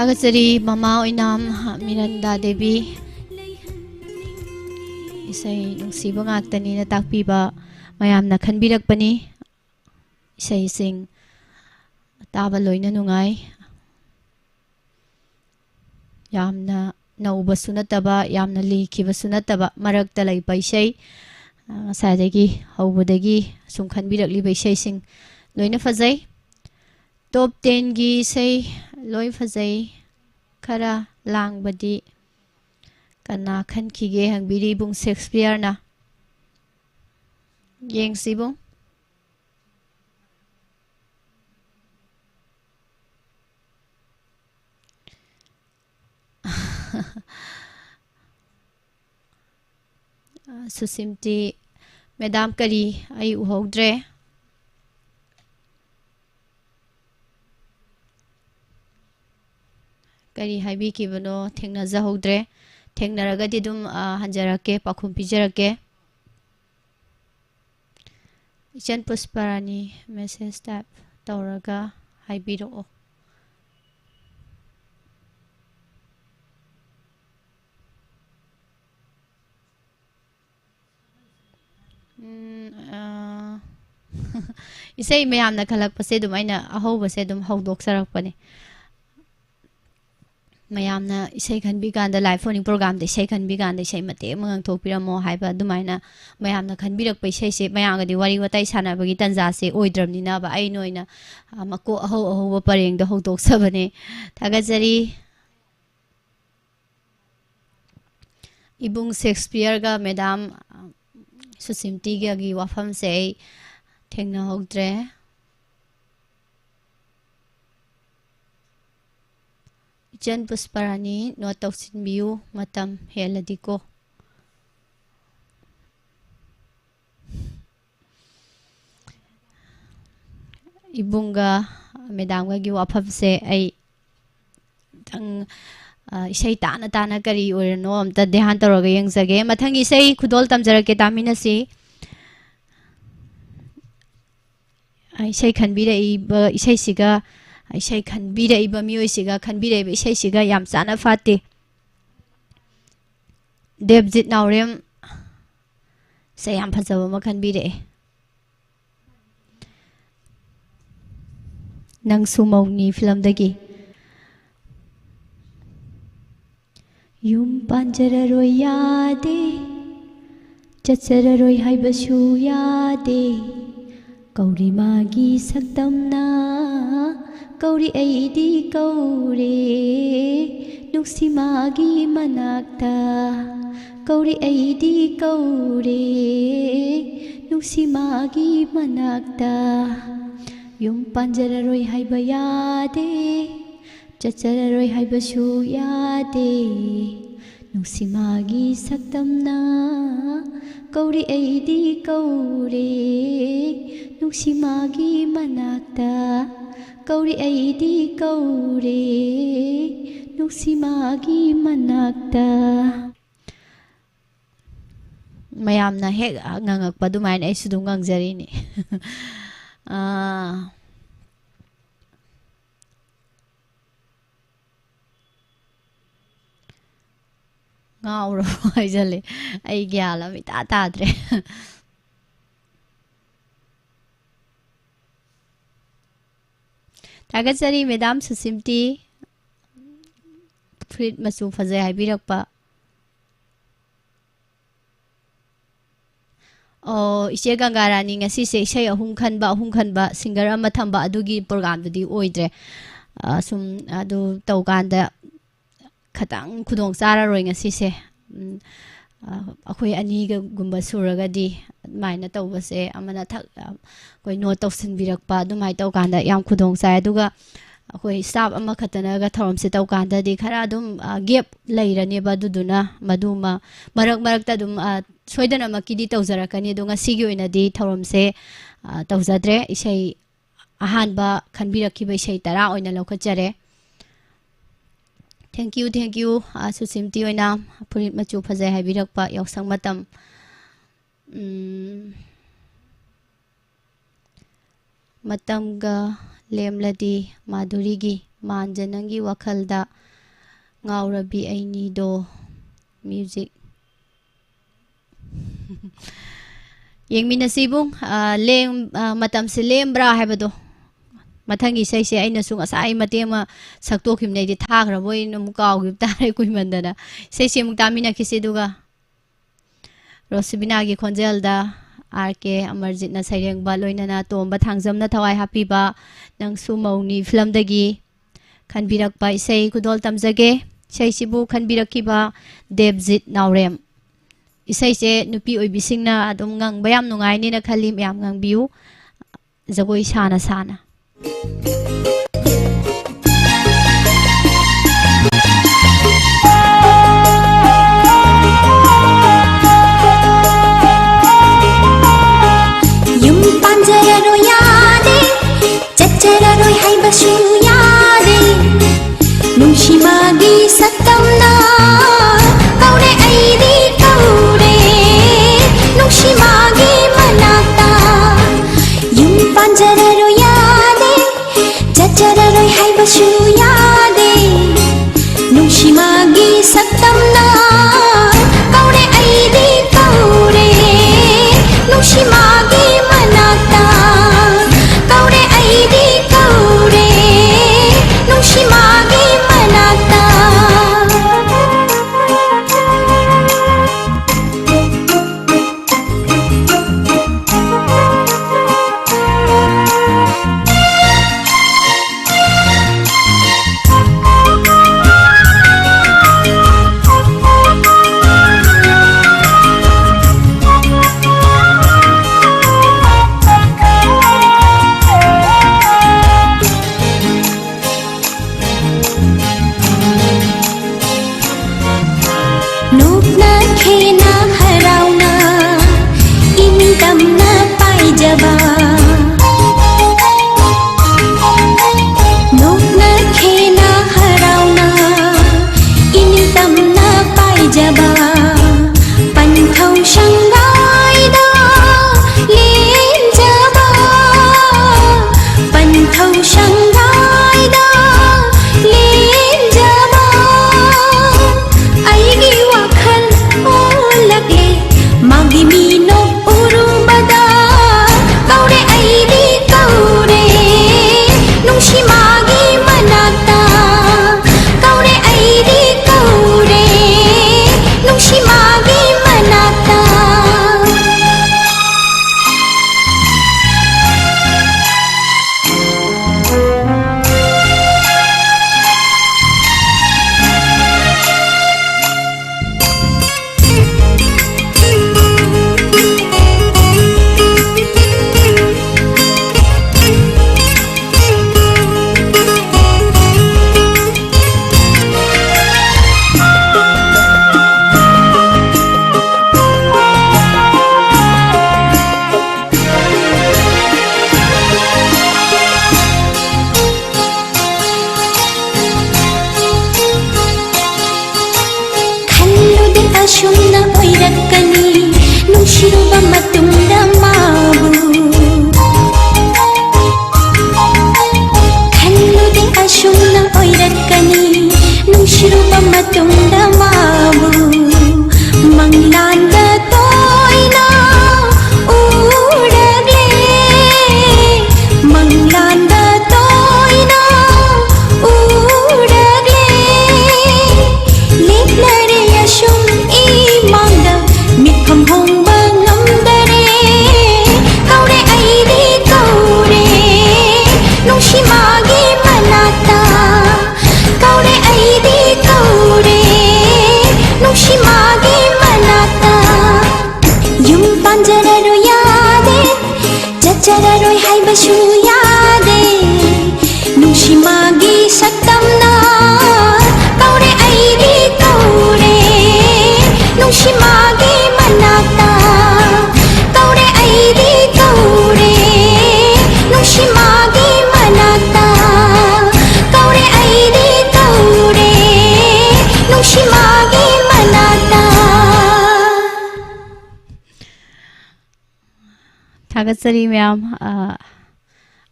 ꯊꯥꯒꯠꯆꯔꯤ ꯃꯃꯥ ꯑꯣꯏꯅꯥꯝ ꯃꯤꯔꯟꯗꯥ ꯗꯦꯕꯤ ꯏꯁꯩ ꯅꯨꯡꯁꯤꯕ ꯉꯥꯛꯇꯅꯤꯅ ꯇꯥꯛꯄꯤꯕ ꯃꯌꯥꯝꯅ ꯈꯟꯕꯤꯔꯛꯄꯅꯤ ꯏꯁꯩꯁꯤꯡ ꯇꯥꯕ ꯂꯣꯏꯅ ꯅꯨꯡꯉꯥꯏ ꯌꯥꯝꯅ ꯅꯧꯕꯁꯨ ꯅꯠꯇꯕ ꯌꯥꯝꯅ ꯂꯤꯈꯤꯕꯁꯨ ꯅꯠꯇꯕ ꯃꯔꯛꯇ ꯂꯩꯕ ꯏꯁꯩ ꯉꯁꯥꯏꯗꯒꯤ ꯍꯧꯕꯗꯒꯤ ꯁꯨꯝ ꯈꯟꯕꯤꯔꯛꯂꯤꯕ ꯏꯁꯩꯁꯤꯡ ꯂꯣꯏꯅ ꯐꯖꯩ ꯇꯣꯞ 10ꯒꯤ ꯏꯁꯩ ꯂꯣꯏ ꯐꯖꯩ ꯈꯔ ꯂꯥꯡꯕꯗꯤ ꯀꯅꯥ ꯈꯟꯈꯤꯒꯦ ꯍꯪꯕꯤꯔꯤ ꯏꯕꯨꯡ ꯁꯦꯛꯁꯄꯤꯌꯔꯅ ꯌꯦꯡꯁꯤ ꯏꯕꯨꯡ सुसिमती मैडम करी आई उहौद्रे करी हाइबी किबनो थेंगनाजहौद्रे थेंगनरगदि दुम हंजरके पाखुम पिजरके इचन पुष्परानी मेसेज टाइप तौरगा हाइबिरो इसे मैम खलपसे अहौबसे हौदोक्सरपने मैम इसे खनबीकान लाइव फोनिंग प्रोग्राम इसे खनबीकान इसे मते गांथोपीरमो हाइबा अदुमाइना मैम खनबीरक्प इसे मैमगदी वारी वताई सानबगी तंजासे ओइद्रमनिना बा आई नोइना मको अहौ अहौब परेंग हौदोक्सबने थागजरी इबुंग शेक्सपियर का मैडम सुसिमती की वाफम से थेंगना होद्रे इचन पुष्परानी नोट तौसिनबियु मतम हेलदिको इबुंगा मैडम की वाफम से इसे ताना ताना करी ओरनो अमता ध्यान तौरग यंगजगे मथंग इसे खुदोल तमजरके तामिनसी इसे खनबीरइब इसे सिगा इसे खनबीरइब मियोइसिगा खनबीरइब इसे सिगा याम चाना फाते देवजित नावरेम से याम फजब म खनबीरे नंगसु मौनी फिल्म दगी यूम पांजररोय यादे चचररोय हाइबसु यादे कौरी मागी सक्तमना कौरी ऐदी कौरे नुक्सी मागी मनाक्ता कौरी ऐदी कौरे नुक्सी मागी मनाक्ता यूम पांजररोय हाइब यादे चचररोय हाइबसु यादे नुक्सिमागी सक्तमना कौरी ऐदी कौरे नुक्सिमागी मनाक्ता कौरी ऐदी कौरे नुक्सिमागी मनाक्ता मयामना हेक ngangaꯛꯄ ꯑꯗꯨꯃꯥꯏꯅ ꯑꯩꯁꯨ ꯑꯗꯨꯝ ꯉꯥꯡꯖꯔꯤꯅꯤ ngawro haijale ai gyala mi ta tadre tagatsari madam susimti frit masu fazai haibirakpa इसे गंगारानी ngasi se isai ahum khanba singer ama thamba adugi program dudi oidre sum adu tawkanda खतंग खुदोंग चारा रोय ngasi se अखोय अनि गुम्बा सुरगदी माइना तौबसे अमना थक कोई note तौसिनबिरकपा दुमाइ तौकांदा याम खुदोंग चाय दुगा अखोय staff अमा खतनागा थौरमसे तौकांदा दि खरा दुम गेप लैरनेबा दुदुना मदुमा मरक मरकता दुम सोइदना मकिदी तौजरकनी दु ngasiगी ओइनादि थौरमसे तौजद्रे इसै अहानबा खनबिरखिबा इसै तरा ओइना लौखचरे Thank you सुसिमती ओइना फुरित मचु फजै हाइबिरकपा यावसंग मतम मतमगा लेमलदी माधुरीगी ꯃꯥꯟꯖ ꯅꯪꯒꯤ ꯋꯥꯈꯜꯗ ꯉꯥꯎꯔꯕꯤ ꯑꯩꯅꯤꯗꯣ ꯃ꯭ꯌꯨꯖꯤꯛ ꯌꯦꯡꯃꯤꯟꯅꯁꯤ ꯏꯕꯨꯡ ꯃꯇꯝꯁꯦ ꯂꯦꯝꯕ꯭ꯔꯥ ꯍꯥꯏꯕꯗꯣ ꯃꯊꯪꯒꯤ ꯏꯁꯩꯁꯦ ꯑꯩꯅꯁꯨ ꯉꯁꯥꯏ ꯃꯇꯦꯛ ꯑꯃ ꯁꯛꯇꯣꯛꯈꯤꯕꯅꯦ ꯑꯩꯗꯤ ꯊꯥꯈ꯭ꯔꯕꯣꯏꯅ ꯑꯃꯨꯛ ꯀꯥꯎꯈꯤꯕ ꯇꯥꯔꯦ ꯀꯨꯏꯃꯟꯗꯅ ꯏꯁꯩꯁꯦ ꯑꯃꯨꯛ ꯇꯥꯃꯤꯟꯅꯈꯤꯁꯤ ꯑꯗꯨꯒ ꯔꯣꯁꯤꯕꯤꯅꯥꯒꯤ ꯈꯣꯟꯖꯦꯜꯗ RK ꯑꯃꯔꯖꯤꯠꯅ ꯁꯩꯔꯦꯡꯕ ꯂꯣꯏꯅꯅ ꯇꯣꯝꯕ ꯊꯥꯡꯖꯝꯅ ꯊꯋꯥꯏ ꯍꯥꯞꯄꯤꯕ ꯅꯪꯁꯨ ꯃꯧꯅꯤ ꯐꯤꯂꯝꯗꯒꯤ ꯈꯟꯕꯤꯔꯛꯄ ꯏꯁꯩ ꯈꯨꯗꯣꯜ ꯇꯝꯖꯒꯦ ꯏꯁꯩꯁꯤꯕꯨ ꯈꯟꯕꯤꯔꯛꯈꯤꯕ ꯗꯦꯕꯖꯤꯠ ꯅꯥꯎꯔꯦꯝ ꯏꯁꯩꯁꯦ ꯅꯨꯄꯤ ꯑꯣꯏꯕꯤꯁꯤꯡꯅ ꯑꯗꯨꯝ ꯉꯪꯕ ꯌꯥꯝ ꯅꯨꯡꯉꯥꯏꯅꯤꯅ ꯈꯜꯂꯤ ꯃꯌꯥꯝ ꯉꯪꯕꯤꯌꯨ ꯖꯒꯣꯏ ꯁꯥꯅ ꯁꯥꯅ ꯌꯨꯝ ꯄꯥꯟꯖꯔꯔꯣꯏ ꯌꯥꯗꯦ ꯆꯠꯆꯔꯔꯣꯏ ꯍꯥꯏꯕꯁꯨ ꯌꯥꯗꯦ ꯅꯨꯡꯁꯤꯕꯒꯤ ꯁꯛꯇꯝꯅ ꯀꯧꯔꯦ ꯑꯩꯗꯤ ꯀꯧꯔꯦ ꯅꯨꯡꯁꯤꯕꯒꯤ ꯃꯅꯥꯛꯇ ꯌꯨꯝ ꯄꯥꯟꯖꯔꯔꯣꯏ ꯌꯥꯗꯦ ꯆꯠꯆꯔꯔꯣꯏ ꯍꯥꯏꯕꯁꯨ ꯌꯥꯗꯦ ꯅꯨꯡꯁꯤꯕꯒꯤ ꯁꯛꯇꯝꯅ ꯀꯧꯔꯦ ꯑꯩꯗꯤ ꯀꯧꯔꯦ ꯅꯨꯡꯁꯤꯕꯒꯤ ꯃꯅꯥꯛꯇ ꯀꯧꯔꯦ ꯑꯩꯗꯤ ꯀꯧꯔꯦ ꯅꯨꯡꯁꯤꯕꯒꯤ ꯃꯅꯥꯛꯇ नोकना खेना हराउना इनिदमना पाइजबा नोकना खेना हराउना इनिदमना पाइजबा पन्थौ संगाइदा लेंजबा पन्थौ संगाइदा लेंजबा ꯑꯩꯒꯤ ꯋꯥꯈꯜ ꯑꯣꯜꯂꯛꯂꯦ ꯃꯥꯒꯤ ꯃꯤꯅꯣꯛ ꯎꯔꯨꯕꯗ ꯀꯧꯔꯦ ꯑꯩꯗꯤ ꯀꯧꯔꯦ ꯅꯨꯡꯁꯤ ꯃꯥꯒꯤ ꯃꯅꯥꯛꯇ ꯀꯧꯔꯦ ꯑꯩꯗꯤ ꯀꯧꯔꯦ ꯅꯨꯡꯁꯤ ꯃꯥꯒꯤ ꯃꯅꯥꯛꯇ खल्लुदे असुमना ओइरक्कनी नुंसिरुबा मतुंदा माबु खल्लुदे असुमना ओइरक्कनी नुंसिरुबा मतुंदा माबु मंगलांदा तोइना उड़गले मंगलांदा तोइना उड़गले लेप्लरे असुम इमांदा मिफम होंबा ngамदरे कौरे अइदी कौरे नुंसि मागी मनाक्ता कौरे अइदी कौरे नुंसि मागी मनाक्ता युम पांजररोय यादे चचररोय हाइबसु यादे नुंसि मागी सत्तमना कौरे अइदी कौरे नुंसि मागी मनाक्ता कौरे अइदी कौरे नुंसि मागी मनाक्ता कौरे अइदी कौरे नुंसि मागी मनाक्ता थागतसरी मैम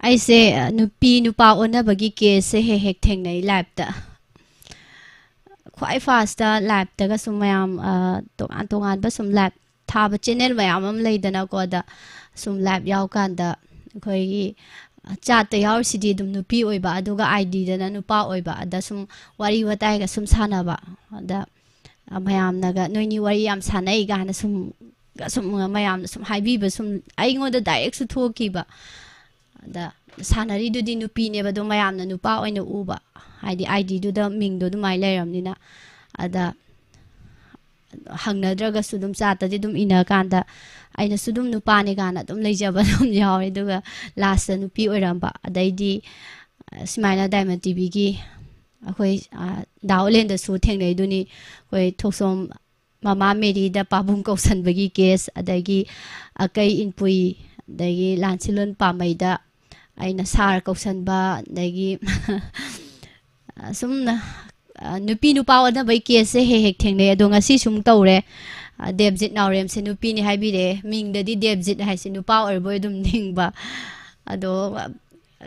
ꯑꯩꯁꯦ ꯅꯨꯄꯤ ꯅꯨꯄꯥ ꯑꯣꯟꯅꯕꯒꯤ ꯀꯦꯁꯁꯦ ꯍꯦꯛ ꯍꯦꯛ ꯊꯦꯡꯅꯩ ꯂꯥꯏꯐꯇ ꯈ꯭ꯋꯥꯏ ꯐꯥꯁꯇ ꯂꯥꯏꯐꯇꯒ ꯁꯨꯝ ꯃꯌꯥꯝ ꯇꯣꯉꯥꯟ ꯇꯣꯉꯥꯟꯕ ꯁꯨꯝ ꯂꯥꯏꯐ ꯊꯥꯕ ꯆꯦꯅꯦꯜ ꯃꯌꯥꯝ ꯑꯃ ꯂꯩꯗꯅꯀꯣ ꯑꯗ ꯁꯨꯝ ꯂꯥꯏꯐ ꯌꯥꯎꯀꯥꯟꯗ ꯑꯩꯈꯣꯏꯒꯤ ꯆꯥꯠꯇ ꯌꯥꯎꯔꯤꯁꯤꯗꯤ ꯑꯗꯨꯝ ꯅꯨꯄꯤ ꯑꯣꯏꯕ ꯑꯗꯨꯒ ꯑꯥꯏꯗꯤꯗꯅ ꯅꯨꯄꯥ ꯑꯣꯏꯕ ꯑꯗ ꯁꯨꯝ ꯋꯥꯔꯤ ꯋꯥꯇꯥꯏꯒ ꯁꯨꯝ ꯁꯥꯟꯅꯕ ꯑꯗ ꯃꯌꯥꯝꯅꯒ ꯅꯣꯏꯅꯤ ꯋꯥꯔꯤ ꯌꯥꯝ ꯁꯥꯟꯅꯩ ꯀꯥꯏꯅ ꯁꯨꯝ ꯃꯌꯥꯝꯅ ꯁꯨꯝ ꯍꯥꯏꯕꯤꯕ ꯁꯨꯝ ꯑꯩꯉꯣꯟꯗ ꯗꯥꯏꯔꯦꯛꯁꯨ ꯊꯣꯛꯈꯤꯕ ꯑꯗ ꯁꯥꯟꯅꯔꯤꯗꯨꯗꯤ ꯅꯨꯄꯤꯅꯦꯕ ꯑꯗꯣ ꯃꯌꯥꯝꯅ ꯅꯨꯄꯥ ꯑꯣꯏꯅ ꯎꯕ ꯍꯥꯏꯗꯤ ꯑꯥꯏꯗꯤꯗꯨꯗ ꯃꯤꯡꯗꯣ ꯑꯗꯨꯃꯥꯏꯅ ꯂꯩꯔꯕꯅꯤꯅ ꯑꯗ ꯍꯪꯅꯗ꯭ꯔꯒꯁꯨ ꯑꯗꯨꯝ ꯆꯥꯠꯇꯗꯤ ꯑꯗꯨꯝ ꯏꯟꯅꯀꯥꯟꯗ ꯑꯩꯅꯁꯨ ꯑꯗꯨꯝ ꯅꯨꯄꯥꯅꯤ ꯀꯥꯟꯅ ꯑꯗꯨꯝ ꯂꯩꯖꯕ ꯑꯗꯨꯝ ꯌꯥꯎꯋꯦ ꯑꯗꯨꯒ ꯂꯥꯁꯇ ꯅꯨꯄꯤ ꯑꯣꯏꯔꯝꯕ ꯑꯗꯩꯗꯤ ꯁꯨꯃꯥꯏꯅ ꯗꯥꯏꯃꯟ ꯇꯤꯚꯤꯒꯤ ꯑꯩꯈꯣꯏ ꯗꯥꯎꯂꯦꯟꯗꯁꯨ ꯊꯦꯡꯅꯩꯗꯨꯅꯤ ꯑꯩꯈꯣꯏ ꯊꯣꯛꯆꯣꯝ ꯃꯃꯥ ꯃꯦꯔꯤꯗ ꯄꯥꯕꯨꯡ ꯀꯧꯁꯟꯕꯒꯤ ꯀꯦꯁ ꯑꯗꯒꯤ ꯑꯀꯩ ꯏꯟꯄꯨꯏ ꯑꯗꯒꯤ ꯂꯥꯟꯁꯤꯂꯣꯟ ꯄꯥꯝꯃꯩꯗ ꯑꯩꯅ ꯁꯥꯔ ꯀꯧꯁꯟꯕ ꯑꯗꯒꯤ ꯁꯨꯝ ꯅꯨꯄꯤ ꯅꯨꯄꯥ ꯑꯣꯟꯅꯕꯒꯤ ꯀꯦꯁꯁꯦ ꯍꯦꯛ ꯍꯦꯛ ꯊꯦꯡꯅꯩ ꯑꯗꯣ ꯉꯁꯤ ꯁꯨꯝ ꯇꯧꯔꯦ ꯗꯦꯕꯖꯤꯠ ꯅꯥꯎꯔꯦꯝꯁꯦ ꯅꯨꯄꯤꯅꯤ ꯍꯥꯏꯕꯤꯔꯛꯑꯦ ꯃꯤꯡꯗꯗꯤ ꯗꯦꯕꯖꯤꯠ ꯍꯥꯏꯁꯦ ꯅꯨꯄꯥ ꯑꯣꯏꯔꯕꯣꯏ ꯑꯗꯨꯝ ꯅꯤꯡꯕ ꯑꯗꯣ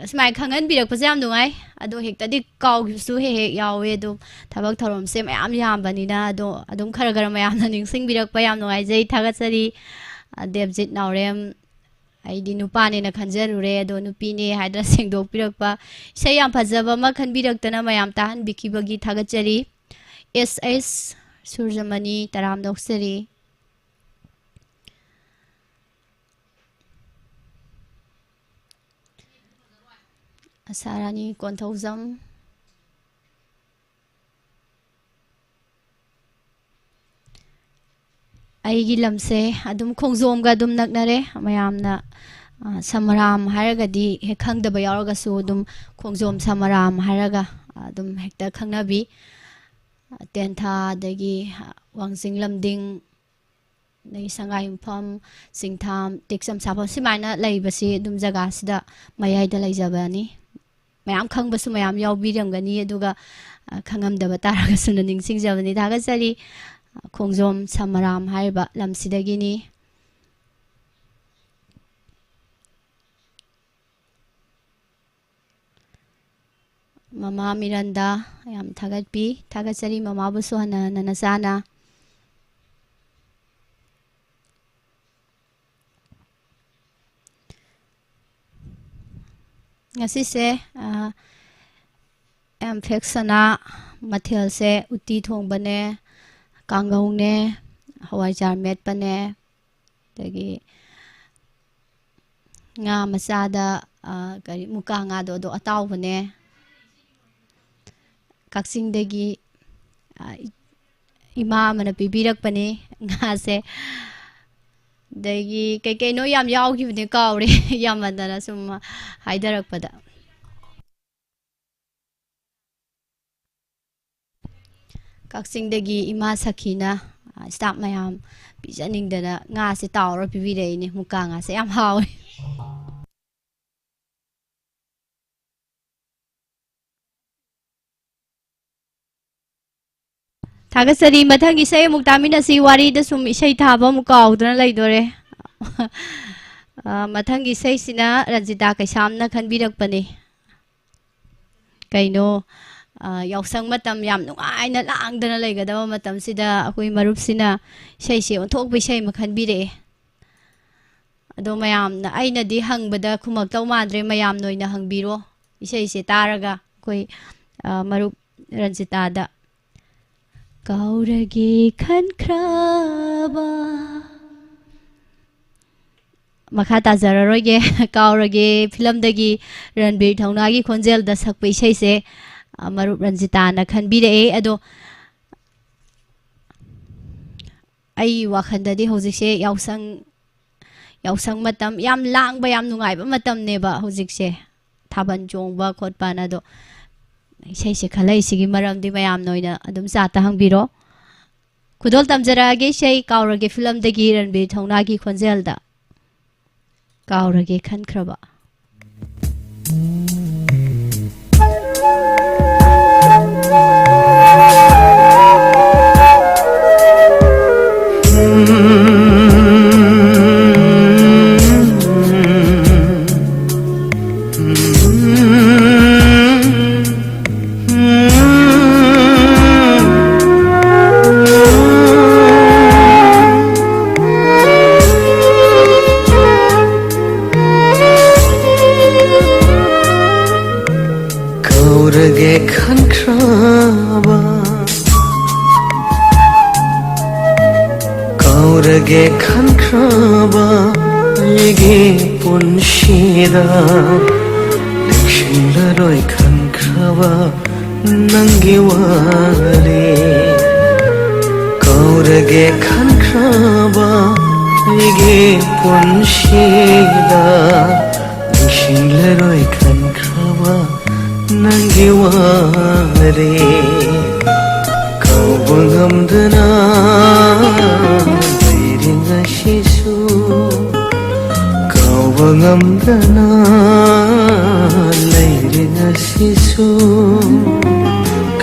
ꯁꯨꯃꯥꯏꯅ ꯈꯪꯍꯟꯕꯤꯔꯛꯄꯁꯦ ꯌꯥꯝ ꯅꯨꯡꯉꯥꯏ ꯑꯗꯣ ꯍꯦꯛꯇꯗꯤ ꯀꯥꯎꯈꯤꯕꯁꯨ ꯍꯦꯛ ꯍꯦꯛ ꯌꯥꯎꯋꯦ ꯑꯗꯨꯝ ꯊꯕꯛ ꯊꯧꯔꯝꯁꯦ ꯃꯌꯥꯝ ꯌꯥꯝꯕꯅꯤꯅ ꯑꯗꯣ ꯑꯗꯨꯝ ꯈꯔ ꯈꯔ ꯃꯌꯥꯝꯅ ꯅꯤꯡꯁꯤꯡꯕꯤꯔꯛꯄ ꯌꯥꯝ ꯅꯨꯡꯉꯥꯏꯖꯩ ꯊꯥꯒꯠꯆꯔꯤ ꯗꯦꯕꯖꯤꯠ ꯅꯥꯎꯔꯦꯝ ꯑꯩꯗꯤ ꯅꯨꯄꯥꯅꯦꯅ ꯈꯟꯖꯔꯨꯔꯦ ꯑꯗꯣ ꯅꯨꯄꯤꯅꯦ ꯍꯥꯏꯗꯅ ꯁꯦꯡꯗꯣꯛꯄꯤꯔꯛꯄ ꯏꯁꯩ ꯌꯥꯝ ꯐꯖꯕ ꯑꯃ ꯈꯟꯕꯤꯔꯛꯇꯅ ꯃꯌꯥम ꯇꯥꯍꯟꯕꯤꯈꯤꯕꯒꯤ ꯊꯥꯒꯠꯆꯔꯤ SS ꯁꯨꯔꯖꯃꯅꯤ ꯇꯔꯥꯝꯅ ꯑꯣꯛꯆꯔꯤ ꯑꯁꯥꯔꯥꯅꯤ ꯀꯣꯟꯊꯧꯖꯝ ꯑꯩꯒꯤ ꯂꯝꯁꯦ ꯑꯗꯨꯝ ꯈꯣꯡꯖꯣꯝꯒ ꯑꯗꯨꯝ ꯅꯛꯅꯔꯦ ꯃꯌꯥꯝꯅ ꯁꯃꯔꯥꯝ ꯍꯥꯏꯔꯒꯗꯤ ꯍꯦꯛ ꯈꯪꯗꯕ ꯌꯥꯎꯔꯒꯁꯨ ꯑꯗꯨꯝ ꯈꯣꯡꯖꯣꯝ ꯁꯃꯔꯥꯝ ꯍꯥꯏꯔꯒ ꯑꯗꯨꯝ ꯍꯦꯛꯇ ꯈꯪꯅꯕꯤ ꯇꯦꯟꯊꯥ ꯑꯗꯒꯤ ꯋꯥꯡꯖꯤꯡ ꯂꯝꯗꯤꯡ ꯑꯗꯒꯤ ꯁꯉꯥꯏꯌꯨꯝꯐꯝ ꯆꯤꯡꯊꯥꯝ ꯇꯦꯛꯆꯝ ꯁꯥꯐꯝ ꯁꯨꯃꯥꯏꯅ ꯂꯩꯕꯁꯤ ꯑꯗꯨꯝ ꯖꯒꯥꯁꯤꯗ ꯃꯌꯥꯏꯗ ꯂꯩꯖꯕꯅꯤ ꯃꯌꯥꯝ ꯈꯪꯕꯁꯨ ꯃꯌꯥꯝ ꯌꯥꯎꯕꯤꯔꯝꯒꯅꯤ ꯑꯗꯨꯒ ꯈꯪꯉꯝꯗꯕ ꯇꯥꯔꯒꯁꯨ ꯅꯤꯡꯁꯤꯡꯖꯕꯅꯤ ꯊꯥꯒꯠꯆꯔꯤ ꯈꯣꯡꯖꯣꯝ ꯁꯃꯔꯥꯝ ꯍꯥꯏꯔꯤꯕ ꯂꯝꯁꯤꯗꯒꯤꯅꯤ ꯃꯃꯥ ꯃꯤꯔꯟꯗꯥ ꯌꯥꯝ ꯊꯥꯒꯠꯆꯔꯤ ꯃꯃꯥꯕꯨꯁꯨ ꯍꯟꯅ ꯍꯟꯅ ꯅꯆꯥꯅ ꯉꯁꯤꯁꯦ ꯑꯦꯝꯐꯦꯛꯁꯅꯥ ꯃꯊꯦꯜꯁꯦ ꯎꯇꯤ ꯊꯣꯡꯕꯅꯦ ꯀꯥꯡꯉꯧꯅꯦ ꯍꯋꯥꯏꯖꯥꯔ ꯃꯦꯠꯄꯅꯦ ꯑꯗꯒꯤ ꯉꯥ ꯃꯆꯥꯗ ꯀꯔꯤ ꯃꯨꯀꯥ ꯉꯥꯗꯣ ꯑꯗꯣ ꯑꯇꯥꯎꯕꯅꯦ ꯀꯛꯆꯤꯡꯗꯒꯤ ꯏꯃꯥ ꯑꯃꯅ ꯄꯤꯕꯤꯔꯛꯄꯅꯤ ꯉꯥꯁꯦ ꯑꯗꯒꯤ ꯀꯩꯀꯩꯅꯣ ꯌꯥꯝ ꯌꯥꯎꯈꯤꯕꯅꯦ ꯀꯥꯎꯔꯦ ꯌꯥꯝꯃꯟꯗꯅ ꯁꯨꯝ ꯍꯥꯏꯊꯔꯛꯄꯗ ꯀꯛꯆꯤꯡꯗꯒꯤ ꯏꯃꯥ ꯁꯈꯤꯅ ꯁ꯭ꯇꯥꯐ ꯃꯌꯥꯝ ꯄꯤꯖꯅꯤꯡꯗꯅ ꯉꯥꯁꯦ ꯇꯥꯎꯔ ꯄꯤꯕꯤꯔꯛꯏꯅꯦ ꯃꯨꯀꯥ ꯉꯥꯁꯦ ꯌꯥꯝ ꯍꯥꯎꯋꯦ ꯊꯥꯒꯠꯆꯔꯤ ꯃꯊꯪꯒꯤ ꯏꯁꯩ ꯑꯃꯨꯛ ꯇꯥꯃꯤꯟꯅꯁꯤ ꯋꯥꯔꯤꯗ ꯁꯨꯝ ꯏꯁꯩ ꯊꯥꯕ ꯑꯃꯨꯛ ꯀꯥꯎꯗꯨꯅ ꯂꯩꯗꯣꯔꯦ ꯃꯊꯪꯒꯤ ꯏꯁꯩꯁꯤꯅ ꯔꯟꯖꯤꯇꯥ ꯀꯩꯁꯥꯝꯅ ꯈꯟꯕꯤꯔꯛꯄꯅꯤ ꯀꯩꯅꯣ ꯌꯥꯎꯁꯪ ꯃꯇꯝ ꯌꯥꯝ ꯅꯨꯡꯉꯥꯏꯅ ꯂꯥꯡꯗꯅ ꯂꯩꯒꯗꯕ ꯃꯇꯝꯁꯤꯗ ꯑꯩꯈꯣꯏ ꯃꯔꯨꯞꯁꯤꯅ ꯏꯁꯩꯁꯦ ꯑꯣꯟꯊꯣꯛꯄ ꯏꯁꯩ ꯑꯃ ꯈꯟꯕꯤꯔꯛꯑꯦ ꯑꯗꯣ ꯃꯌꯥꯝꯅ ꯑꯩꯅꯗꯤ ꯍꯪꯕꯗ ꯈꯨꯃꯛꯇꯧ ꯃꯥꯟꯗ꯭ꯔꯦ ꯃꯌꯥꯝꯅ ꯑꯣꯏꯅ ꯍꯪꯕꯤꯔꯣ ꯏꯁꯩꯁꯦ ꯇꯥꯔꯒ ꯑꯩꯈꯣই ꯃꯔꯨꯞ ꯔꯟꯖꯤꯇꯥꯗ ꯀꯥꯎꯔꯒꯦ ꯈꯟꯈ꯭ꯔꯕ ꯃꯈꯥ ꯇꯥꯖꯔꯔꯣꯏꯒꯦ ꯀꯥꯎꯔꯒꯦ ꯐꯤꯂꯝꯗꯒꯤ ꯔꯟꯕꯤꯔ ꯊꯧꯅꯥꯒꯤ ꯈꯣꯟꯖꯦꯜꯗ ꯁꯛꯄ ꯏꯁꯩꯁꯦ ꯃꯔꯨꯞ ꯔꯟꯖꯤꯇꯥꯅ ꯈꯟꯕꯤꯔꯛꯑꯦ ꯑꯗꯣ ꯑꯩ ꯋꯥꯈꯜꯗꯗꯤ ꯍꯧꯖꯤꯛꯁꯦ ꯌꯥꯎꯁꯪ ꯃꯇꯝ ꯌꯥꯝ ꯂꯥꯡꯕ ꯌꯥꯝ ꯅꯨꯡꯉꯥꯏꯕ ꯃꯇꯝꯅꯦꯕ ꯍꯧꯖꯤꯛꯁꯦ ꯊꯥꯕꯜ ꯆꯣꯡꯕ ꯈꯣꯠꯄꯅ ꯑꯗꯣ ꯏꯁꯩꯁꯦ ꯈꯜꯂꯛꯏꯁꯤꯒꯤ ꯃꯔꯝꯗꯤ ꯃꯌꯥꯝꯅ ꯑꯣꯏꯅ ꯑꯗꯨꯝ ꯆꯥꯠꯇ ꯍꯪꯕꯤꯔꯣ ꯈꯨꯗꯣꯜ ꯇꯝꯖꯔꯛꯑꯒꯦ ꯏꯁꯩ ꯀꯥꯎꯔꯒꯦ ꯐꯤꯂꯝꯗꯒꯤ Ranbir ꯊꯧꯅꯥꯒꯤ ꯈꯣꯟꯖꯦꯜꯗ ꯀꯥꯎꯔꯒꯦ ꯈꯟꯈ꯭ꯔꯕ kaurage khankraba aige punshida lekshinlaroi khankraba nangi wale kaurage khankraba aige punshida lekshinlaroi khankraba nangi wale kaubangamdana leiringa shisu kaubangamdana leiringa shisu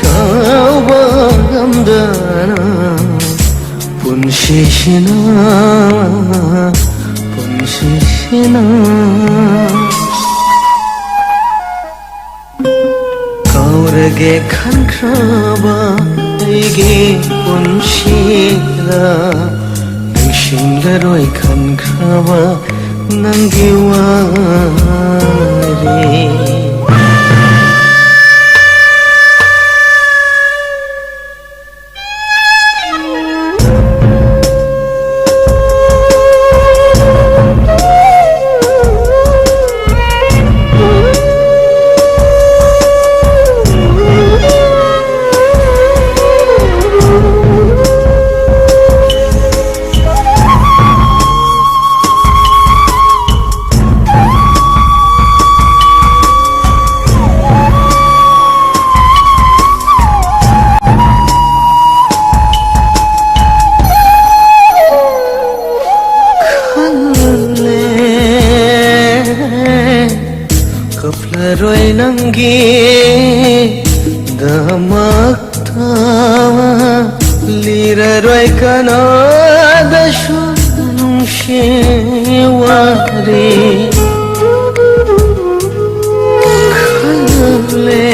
kaubangamdana punshishina punshishina kaurage khankraba aige punshida lekshinlaroi khankraba nangi wale kaplaroi nangi damakta liraroi kanada shunungsheware khalle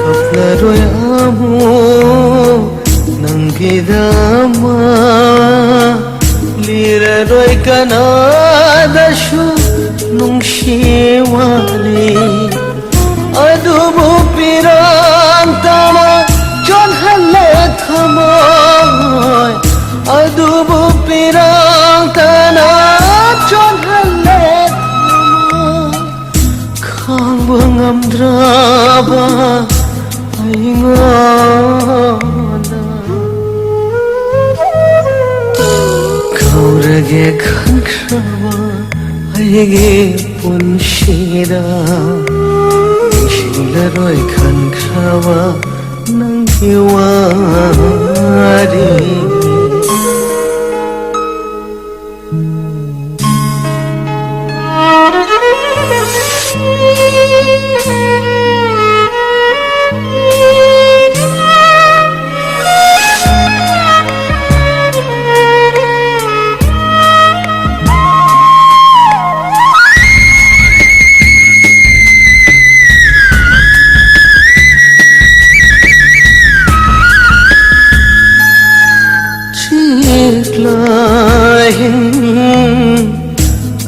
kaplaroi amu nangi dama liraroi kanada nungshewale adubu pirantana chonhalle thamoy adubu pirantana chonhalle thamoy khambangamdraba aingona kaurage khankraba aige punshida lekshinlaroi khankraba nangi wale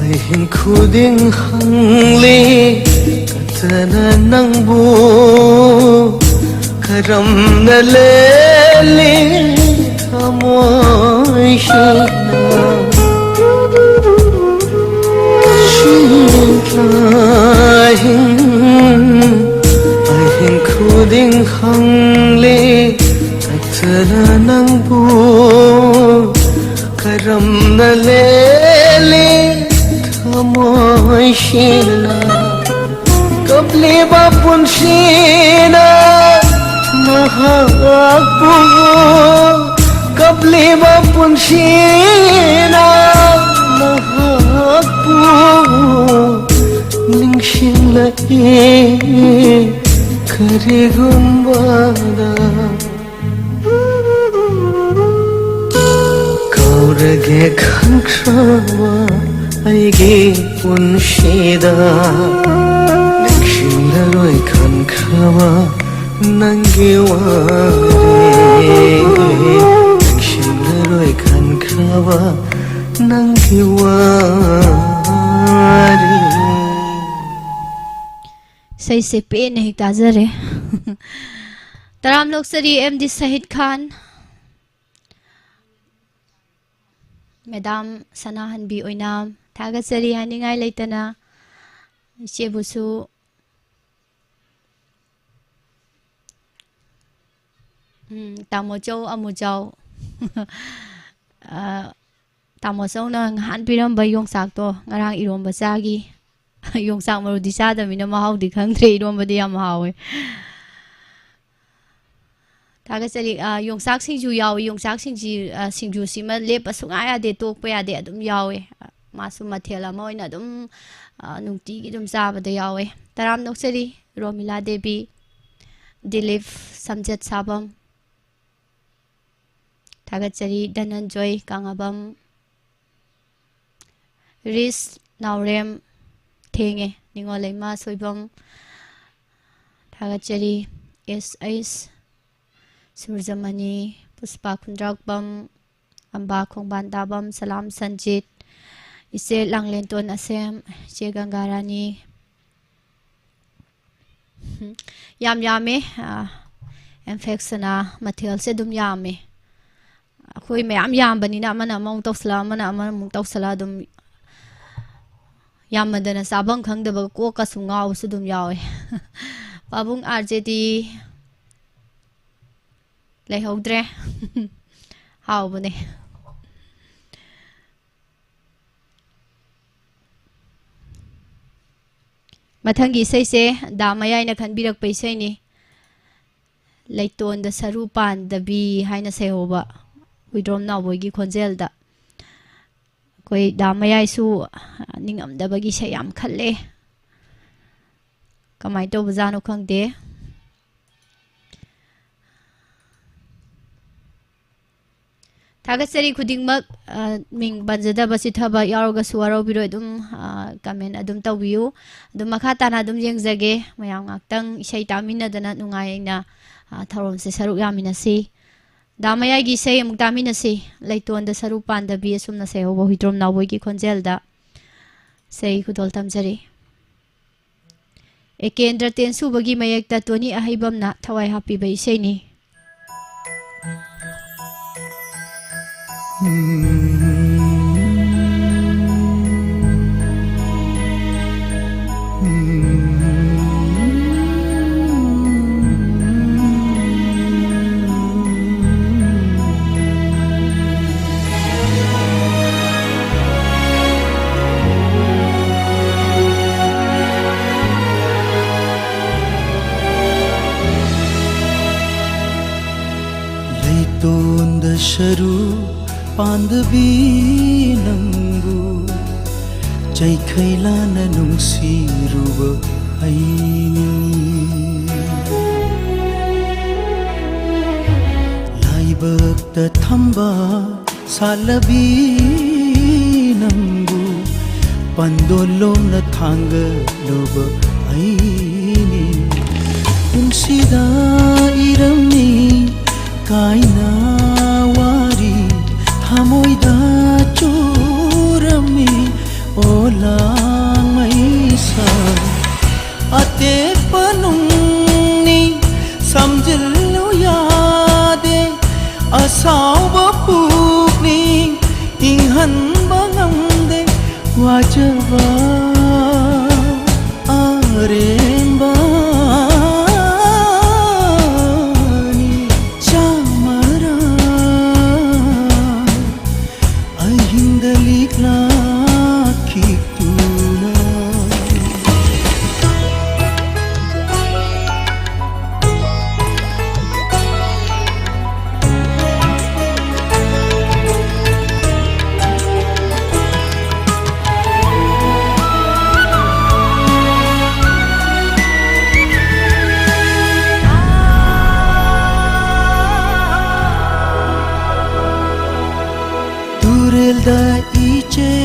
ahin khuding hangle katana nangbu karam na lele thamoy shina ahin khuding hangle katana nangbu karam na lele thamoy shina kabli ba punshina mahakpu kabli ba punshina mahakpu ningshinla kare gumbada kaurage khankraba aige punshida lekshinlaroi khankraba nangi wale lekshinlaroi khankraba nangi wale सही से पे नहीं ताजर है तराम लोग सरी MD शहीद Khan Madam Sanahanbi Oinam Thagatsari haningai leitana ichebusu Tamochou Amujau Tamochou na han piramba yongsak to ngarang iromba chagi yongsak marudi chadamina mahau di khangtre iromba di yam hawe Thagatsari yongsak singju yawi yongsak singju sima lepa sunga ya de tokpa ya de adum yawe masu mathela ma oina adum nungti gi dum chaba da yawe taram noksari Romila Devi Dilip Samjat Sabam Thagatsari Dhananjoy Kangabam Riz Naurem Thenge Ningolema Soibam Thagatsari S.S. Surjamani Puspa Kundrakbam Amba Khongban Dabam Salam Sanjit Ise Langlenton Asem Che Gangarani Yam Yame Infeksana Mathil se dum yame Khoi mayam yam banina mana among toksala mana amang mung toksala dum yam madana sabang khangdaba ko kasunga usu dum yawe Pabung RJD Lehodre How bune Mathangi sei se damayai na khanbirak paisai ni Leiton da sarupan da bi haina se hoba Widrom na boigi khonjel da koi damayai su ningam da bagi se yam khalle kamai to bajano khangde Thagatsari khudingmak ming banjada basi thaba yaroga suwaro biro dum comment adum tawbiu dum makha tana dum yengjage mayam ngaktang isai tamina dana nungai na tharom se saruk yamina si Damayai gi sei amuk tamina si leiton da sarupan da bi asumna se hobo hitrom nawoi gi khonjel da sei khudol tamjari Ekendra tensu bagi mayek ta toni ahibam na thawai happy bai sei ni Sharu Pandabi Nambu Jai Kailana Nungsiruba Aini Laibak da Thamba Salabi Nambu Pandolom na Thanga Loba Aini Unsida Iramni Kaina wari thamoida churami olang maisa ate panungni samjillo yade asauba pukni inghan bangamde wajaba aremba da iche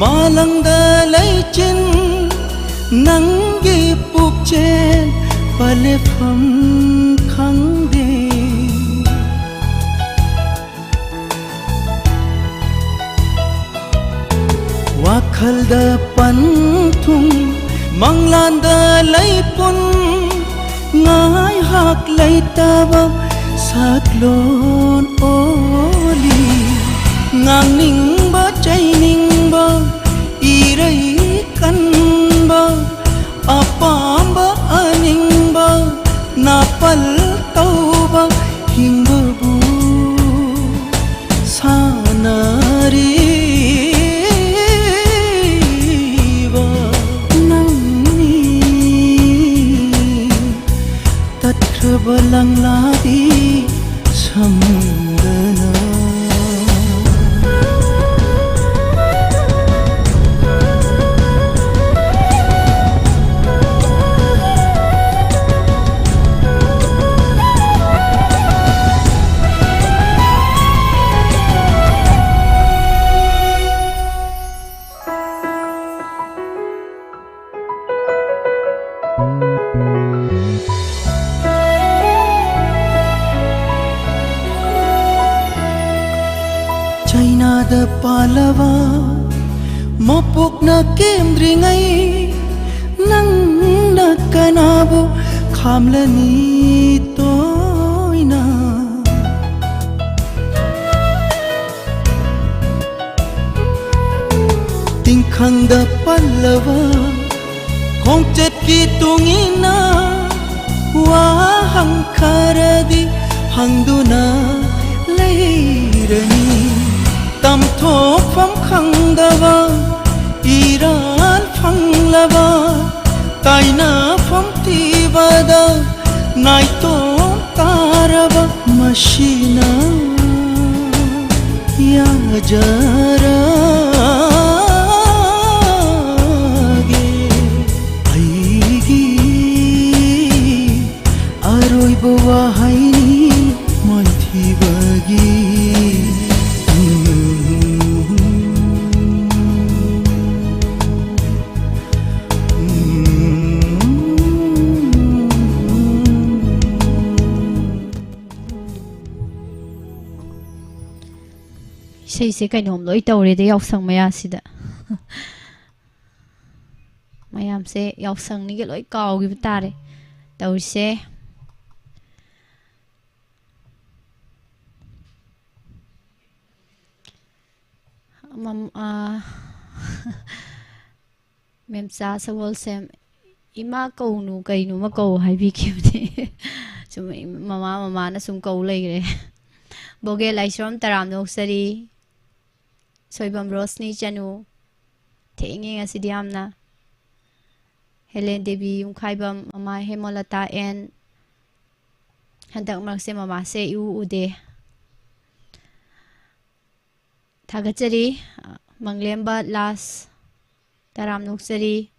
malang da leichin nangi pukchen palefam khangde wakhal da panthung manglan da leipun ngai hak leitaba saklon oli ngang ni दा पालवा मपुक न केमद्रिंगै नंग न कनाबो खामलनी तोइना तिंखंग दा पालवा खोंगचेत की तुंगिना wahang karadi hangduna leirani tamthok pham khangdawa iran phanglaba taina pham tibada naito taraba mashina ya jara Wahai manthi bagi Say kai nom loi tawre de yaw sang maya sida mayam se yaw sang ni ge loi kaw gi tare tawse mem cha sawol sem ima ko nu kai nu ma ko hai bi ki sum mama na sum ko lai re boge lai shom taram nok sari soibam rosni chanu thenge asidiam na Helen Devi yung khaibam mama Hemolata en handak mak se mama se u ude Thagachari Manglemba Las Taram Nuksari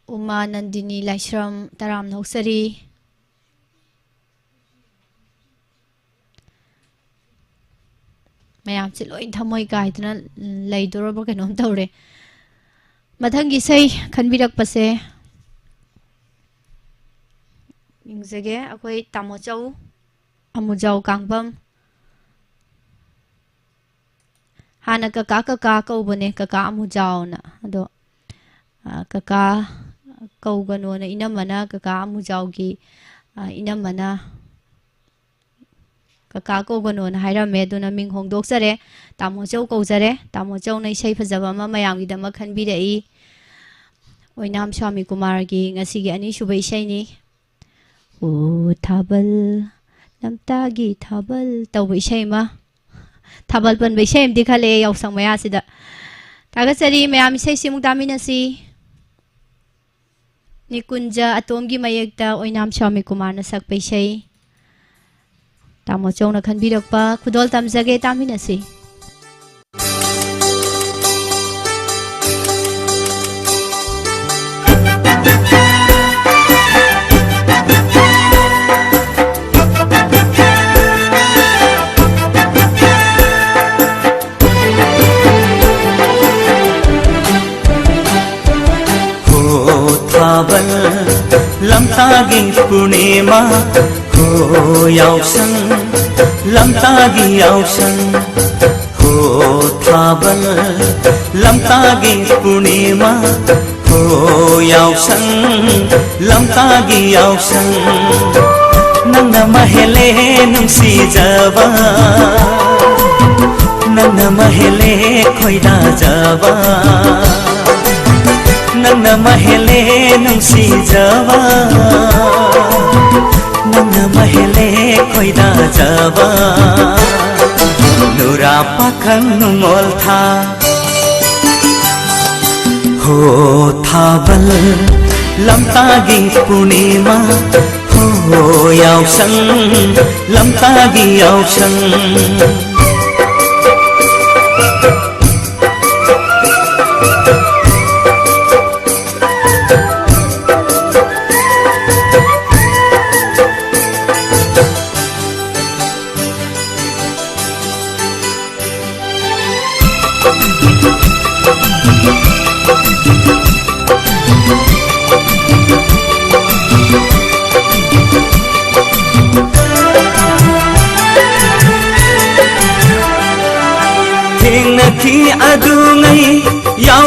Uma Nandini Laishram Taram Nuksari Mayam si loin thamoy kahit na laydoro ba kanom tawre Mathangi say khanbirak pase Yingzage akoy Tamo Chau Amujau Kangbam Hana kaka kaubane kaka Amujau na ado kaka kaugano na inamana kaka Amujau gi inamana kaka kaugano na hairame duna ming hongdok sare Tamo Chau kaujare Tamo Chau na isay fajaba ma mayam gi damak khanbirei Oinam Swami Kumar gi ngasi gi ani subay isay ni O thabal namtagi thabal tawbi shayma thabal pan bai shaym dikhale yaw sang maya sida tagasari mayam isay simuk damina si Nikunja atomgi mayekta Oinam Swami Kumar na sakpai shay Tamo Chau na khanbirakpa khudol tamjage tamina si Thabal lamtagi purnima ho yausang lamtagi yausang ho thabal lamtagi purnima ho yausang lamtagi yausang nangna mahele nungsi jaba nangna mahele khoida jaba Nangna mahele nungsi jaba Nangna mahele khoida jaba Nura pakhang nungol tha Ho thabal lamtagi purnima Ho yausang lamtagi yausang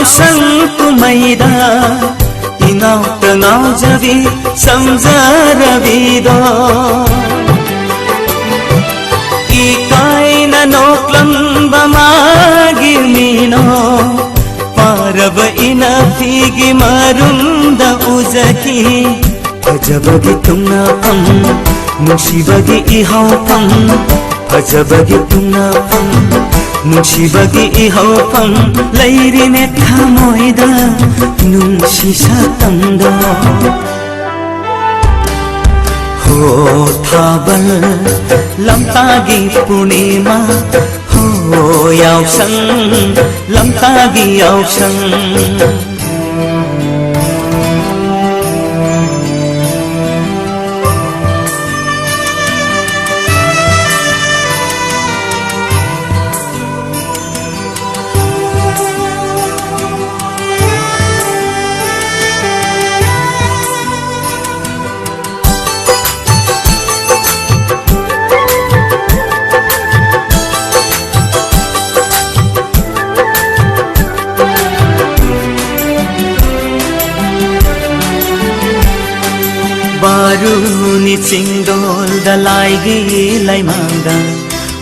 याउसङ तुमैदा इनाउ तनाउ जबी सम्झरबिदो इकाइन नोक्लम बमागिमिनो पारब इन फिगी मरुन्द उजकी फजबगी तुमना पम नुसिबगी इहाउपम फजबगी तुमना पम नुसिबगी इहाउपम लैरिने थामोइदा नुंसी सतंदो हो थाबल लम्तागी पूर्णिमा हो याउसङ लम्तागी याउसङ बारुनी चिंदोल दलाइगी लाइमांगा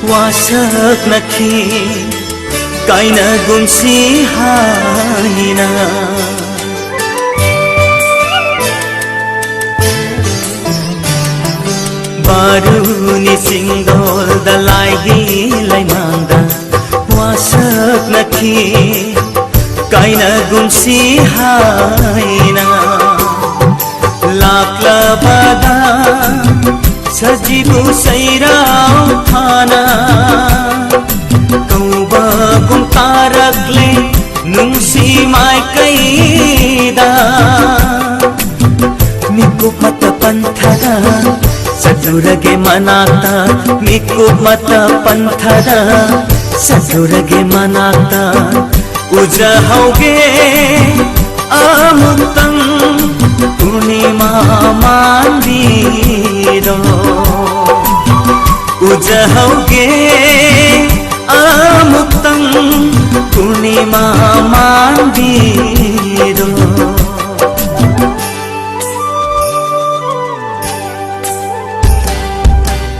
वासक नखी काइना गुंसी हाइना बारुनी चिंदोल दलाइगी लाइमांगा वासक नखी काइना गुंसी हाइना लाक्लबदा सजिबु सैराउ थाना कौबा गुंतारकले नुंसी माइकैदा मिकु मत पंथदा सदुरगे मनाता मिकु मत पंथदा सदुरगे मनाता उजहौगे अमुक्तं पूर्णिमा मांदिरो उजहौगे अमुक्तं पूर्णिमा मांदिरो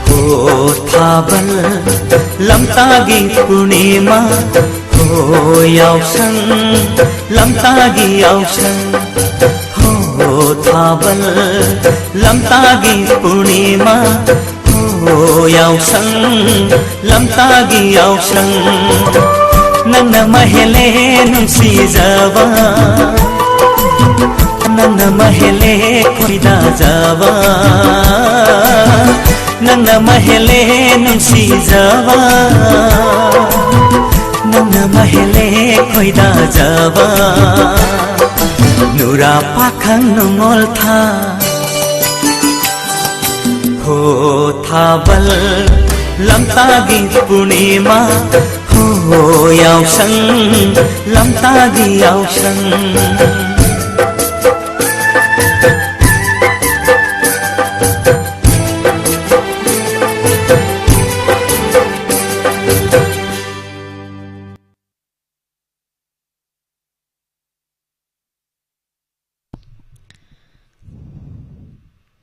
हो थाबल लम्तागी पूर्णिमा हो याउसङ लम्तागी याउसङ हो थाबल लम्तागी पूर्णिमा हो याउसङ लम्तागी याउसङ नन्न महेले नुंसिजबा नन्न महेले खोइदा जबा नन्न महेले नुंसिजबा नन्न महेले खोइदा जबा नुरा पाखं नंगल था हो थाबल लम्तागी पूर्णिमा हो याउसङ लम्तागी याउसङ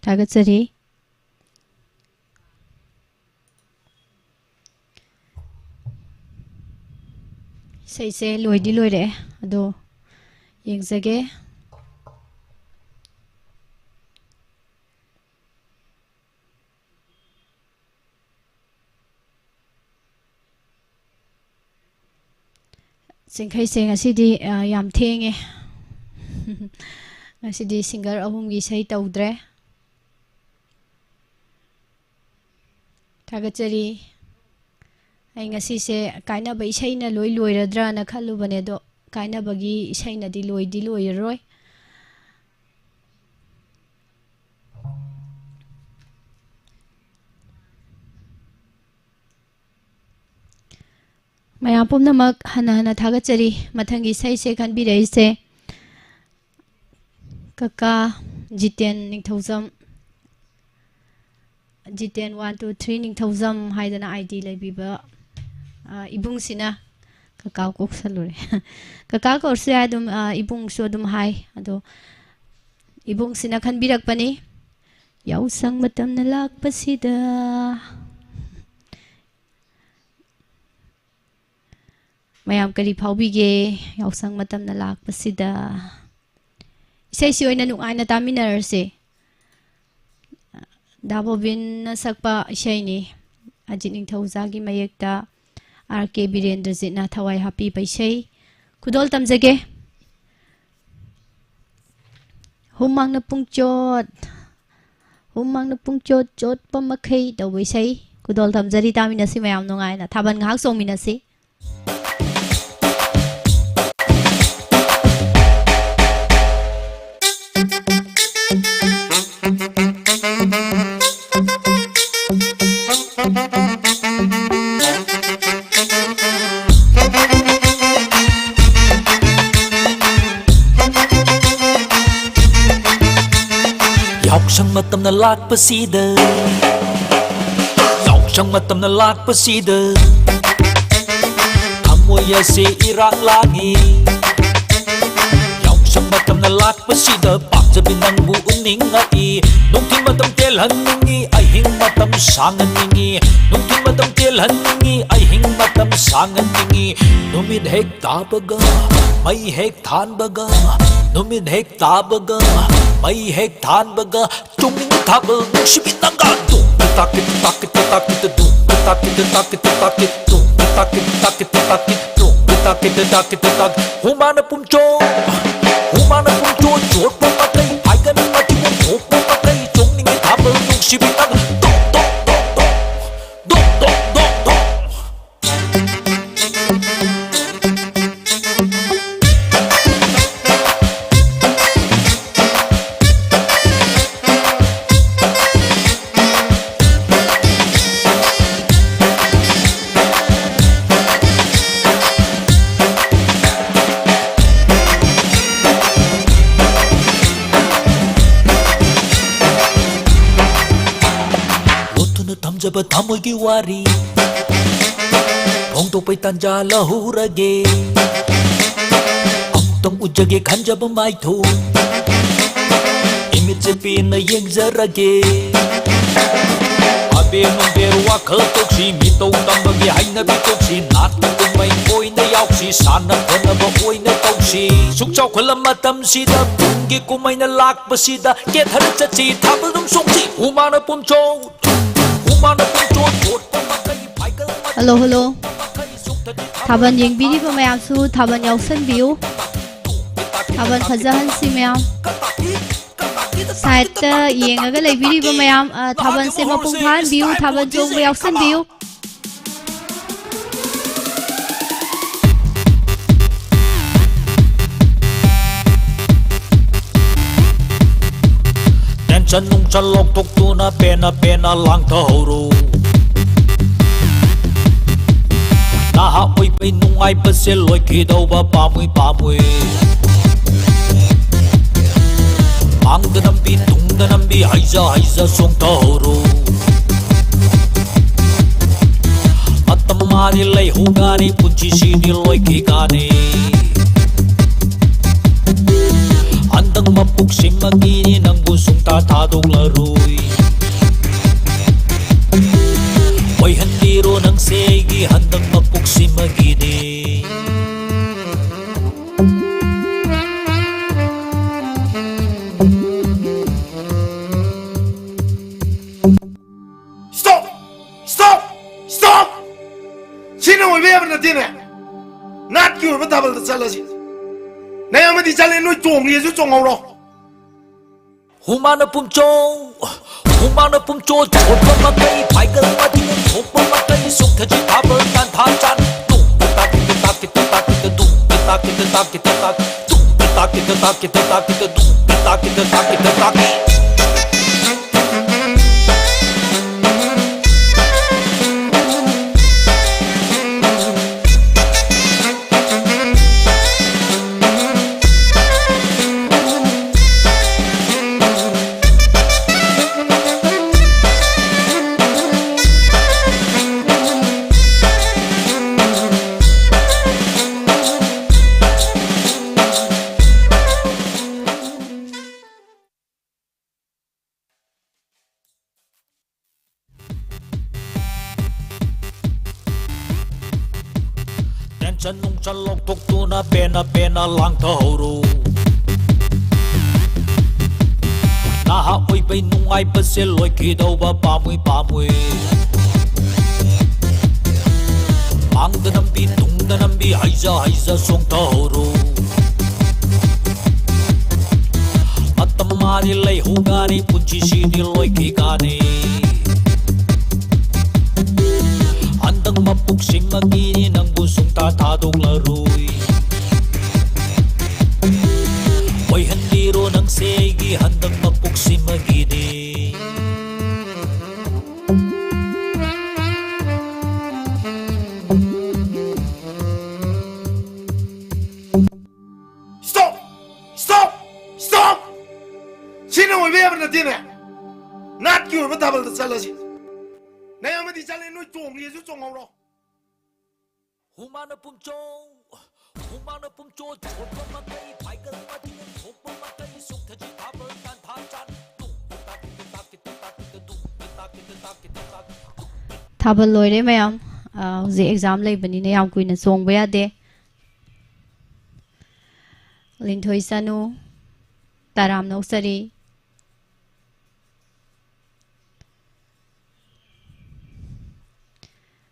थागतजरी इसे लोइदी लोइरे अदो येंजगे सिंखैसे ngасidi yam thenge ngасidi singer ahumgi sei tawdre थागतजरी आई ngasi कायनाबा इसाइना लोइ लोइरद्रा ना खल्लुबने दो कायनाबगी इसाइनादि लोइदि लोइररोय मया पुमनमक हना हना थागतजरी मथंगी इसाइसे खनबिरैसे कका जितेन निथौजम जितेन 1 2 3 निथौजम हाइदना आईडी लेबिबा इबुंग सिना kaka kok salure kaka ko se adum ibung so dum hai ado ibung sina khan birak pani yaw sang matam na lak pasida mayam kari phaubi ge yaw sang matam na lak pasida isai si oina nung aina taminar se Dabobin na sakpa isai ni Ajit Ningthauza gi mayekta RK Birendrajit na thawai happy paisai kudol tamjage humang na pungchot chot pamakhai dawisai kudol tamjari tamina si mayam nungai na thaban ngak somina si Sang matam na lakpasida sang matam na lakpasida Amoy ase irang lagi sang matam na lakpasida Pagsabi ng buong ningai Nung matam telhan ningi ay hing matam sangan ningi Nung matam telhan ningi ay hing matam sangan ningi Numid hek tabaga may hek than baga Numid hek tabaga may hek than baga Tuming tabang sibit ng gadong Takit takit takit dum Takit takit takit dum Takit takit takit dum Takit takit takit Humana pumcho Jod pamatay Ay ganun matigong hok pamatay Tuming tabang sibit ng dum dum dum dum dum dum dum जब थमगी वारी तो पे तंजा लहुरगे तुम उजगे खंजब mytho इमित से pen येंगजरगे अबे नुबे वाखल तोक्सी मितो तंबगे हाइना बितोक्सी नात कुमै ओइना याउक्सी साना फनब ओइना तौसी सुकचाउ खलम मतमसीदा बुंगे कुमैना लाक्पसीदा केथर चची थाबलुम सोक्सी उमाना पुमचो Hello hello Thaban yengbiri ba mayam su thaban yausan biu Thaban phajahan si mayam Side ta yengaga leibiri ba mayam thaban se mapung than biu thaban jong ba yausan biu Tension nung chalok tok tu na pena lang thahoro Naha oi pai nung ai pasel loi khi dau ba pamui Mang danam bi tung danam bi haiza song thahoro Matam mari lai hugani punchi sini loi khi gane Andang mapuk simagini nang busong tatadong laroy Hoy handiro ng segi handang mapuk simagini Stop! Stop! Stop! Sino volvía a tiene? Nat क्यों बता बता चला जी नहीं हमें दिचाले no चोंग ये जो चोंग हो Humana pumcho chotpa makai paigal matingan thokpa makai sukhaji thabal tan thanchan tum takit takit takit dum takit takit takit dum takit takit takit dum takit takit takit ꯆꯟ ꯅꯨꯡ ꯆꯟ ꯂꯧꯊꯣꯛꯇꯨꯅ ꯄꯦꯟꯅ ꯄꯦꯟꯅ ꯂꯥꯡꯊꯍꯧꯔꯣ ꯅꯍꯥ ꯑꯣꯏꯕꯩ ꯅꯨꯡꯉꯥꯏꯕꯁꯦ ꯂꯣꯏꯈꯤꯗꯧꯕ ꯄꯥꯝꯃꯨꯏ ꯄꯥꯝꯃꯨꯏ ꯃꯥꯡꯗ ꯅꯝꯕꯤ ꯇꯨꯡꯗ ꯅꯝꯕꯤ ꯍꯩꯖ ꯍꯩꯖ ꯆꯣꯡꯊꯍꯧꯔꯣ ꯃꯇꯝ ꯃꯥꯗꯤ ꯂꯩꯍꯧꯒꯅꯤ ꯄꯨꯟꯁꯤꯁꯤꯗꯤ ꯂꯣꯏꯈꯤꯒꯅꯤ ꯍꯟꯗꯛ ꯃꯄꯨꯛꯁꯤꯃꯒꯤꯅꯤ ꯅꯪꯕꯨ ꯁꯨꯡꯊꯥ ꯊꯥꯗꯣꯛꯂꯔꯣꯏ ꯑꯣꯏꯍꯟꯕꯤꯔꯣ ꯅꯪꯁꯦ ꯑꯩꯒꯤ ꯍꯟꯗꯛ ꯃꯄꯨꯛꯁꯤꯃꯒꯤꯅꯤ Stop! Stop! Stop! Sino mo ibigay na din eh? Not you, ba't habal na sala siya? Nayamadi sala ino chong liya siya chong hawro. Humana pumcho, chotpa matay, paikal matin, thokpa matay, suktaji thabal tan thajan, Thabal ꯂꯣꯏꯔꯦ ꯃꯌꯥꯝ ꯍꯧꯖꯤꯛ exam ꯂꯩꯕꯅꯤꯅ ꯌꯥꯝ ꯀꯨꯏꯅ ꯆꯣꯡꯕ ꯌꯥꯗꯦ ꯂꯤꯟꯊꯣꯏ ꯆꯅꯨ ꯇꯔꯥꯝ ꯅꯧꯆꯔꯤ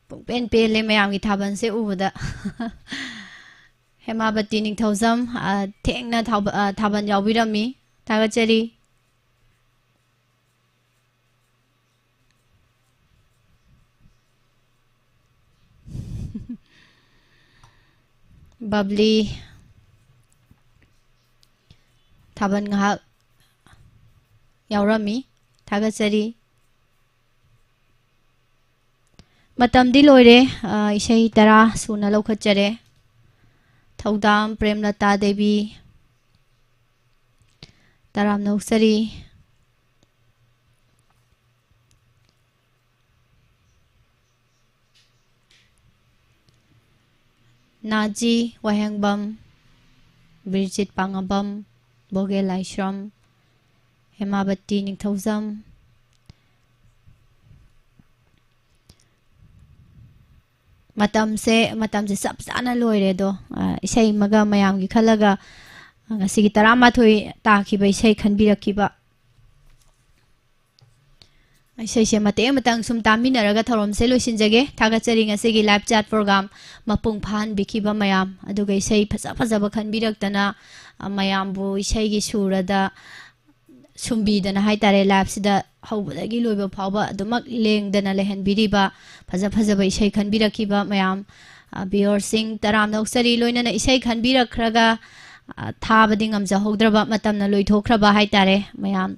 ꯄꯨꯡꯄꯦꯟ ꯄꯦꯜꯂꯦ ꯃꯌꯥꯝꯒꯤ ꯊꯥꯕꯜꯁꯦ ꯎꯕꯗ ꯍꯦꯃꯥꯕꯇꯤ ꯅꯤꯡꯊꯧꯖꯝ ꯊꯦꯡꯅ ꯊꯥꯕꯜ ꯌꯥꯎꯕꯤꯔꯝꯃꯤ ꯊꯥꯒꯠꯆꯔꯤ ꯕꯕ꯭ꯂꯤ ꯊꯥꯕꯜ ꯉꯥꯏꯍꯥꯛ ꯌꯥꯎꯔꯝꯃꯤ ꯊꯥꯒꯠꯆꯔꯤ ꯃꯇꯝꯗꯤ ꯂꯣꯏꯔꯦ ꯏꯁꯩ 10 ꯁꯨꯅ ꯂꯧꯈꯠꯆꯔꯦ ꯊꯧꯗꯥꯝ ꯄ꯭ꯔꯦꯝꯂꯇꯥ ꯗꯦꯕꯤ ꯇꯔꯥꯝ ꯅꯧꯆꯔꯤ ꯅꯥꯖꯤ ꯋꯥꯍꯦꯡꯕꯝ ꯕꯤꯔꯖꯤꯠ ꯄꯥꯡꯉꯕꯝ ꯕꯣꯒꯦꯜ ꯂꯥꯏꯁ꯭ꯔꯝ ꯍꯦꯃꯥꯕꯇꯤ ꯅꯤꯡꯊꯧꯖꯝ ꯃꯇꯝꯁꯦ ꯆꯞ ꯆꯥꯅ ꯂꯣꯏꯔꯦ ꯑꯗꯣ ꯏꯁꯩ ꯑꯃꯒ ꯃꯌꯥꯝꯒꯤ ꯈꯜꯂꯒ ꯉꯁꯤꯒꯤ 12 ꯇꯥꯈꯤꯕ ꯏꯁꯩ ꯈꯟꯕꯤꯔꯛꯈꯤꯕ ꯏꯁꯩꯁꯦ ꯃꯇꯦꯛ ꯑꯃꯇꯪ ꯁꯨꯝ ꯇꯥꯃꯤꯟꯅꯔꯒ ꯊꯧꯔꯝꯁꯦ ꯂꯣꯏꯁꯤꯟꯖꯒꯦ ꯊꯥꯒꯠꯆꯔꯤ ꯉꯁꯤꯒꯤ ꯂꯥꯏꯚ ꯆꯥꯠ ꯄ꯭ꯔꯣꯒ꯭ꯔꯥꯝ ꯃꯄꯨꯡ ꯐꯥꯍꯟꯕꯤꯈꯤꯕ ꯃꯌꯥꯝ ꯑꯗꯨꯒ ꯏꯁꯩ ꯐꯖꯕ ꯈꯟꯕꯤꯔꯛꯇꯅ ꯃꯌꯥꯝꯕꯨ ꯏꯁꯩꯒꯤ ꯁꯨꯔꯗ ꯁꯨꯝꯕꯤꯗꯅ ꯍꯥꯏꯇꯥꯔꯦ ꯂꯥꯏꯚꯁꯤꯗ ꯍꯧꯕꯗꯒꯤ ꯂꯣꯏꯕ ꯐꯥꯎꯕ ꯑꯗꯨꯃꯛ ꯂꯦꯡꯗꯅ ꯂꯩꯍꯟꯕꯤꯔꯤꯕ ꯐꯖꯕ ꯏꯁꯩ ꯈꯟꯕꯤꯔꯛꯈꯤꯕ ꯃꯌꯥꯝ ꯚꯤꯌꯣꯔꯁꯤꯡ ꯇꯔꯥꯝ ꯅꯧꯆꯔꯤ ꯂꯣꯏꯅꯅ ꯏꯁꯩ ꯈꯟꯕꯤꯔꯛꯈ꯭ꯔꯒ ꯊꯥꯕꯗꯤ ꯉꯝꯖꯍꯧꯗ꯭ꯔꯕ ꯃꯇꯝꯅ ꯂꯣꯏꯊꯣꯛꯈ꯭ꯔꯕ ꯍꯥꯏꯇꯥꯔꯦ ꯃꯌꯥꯝ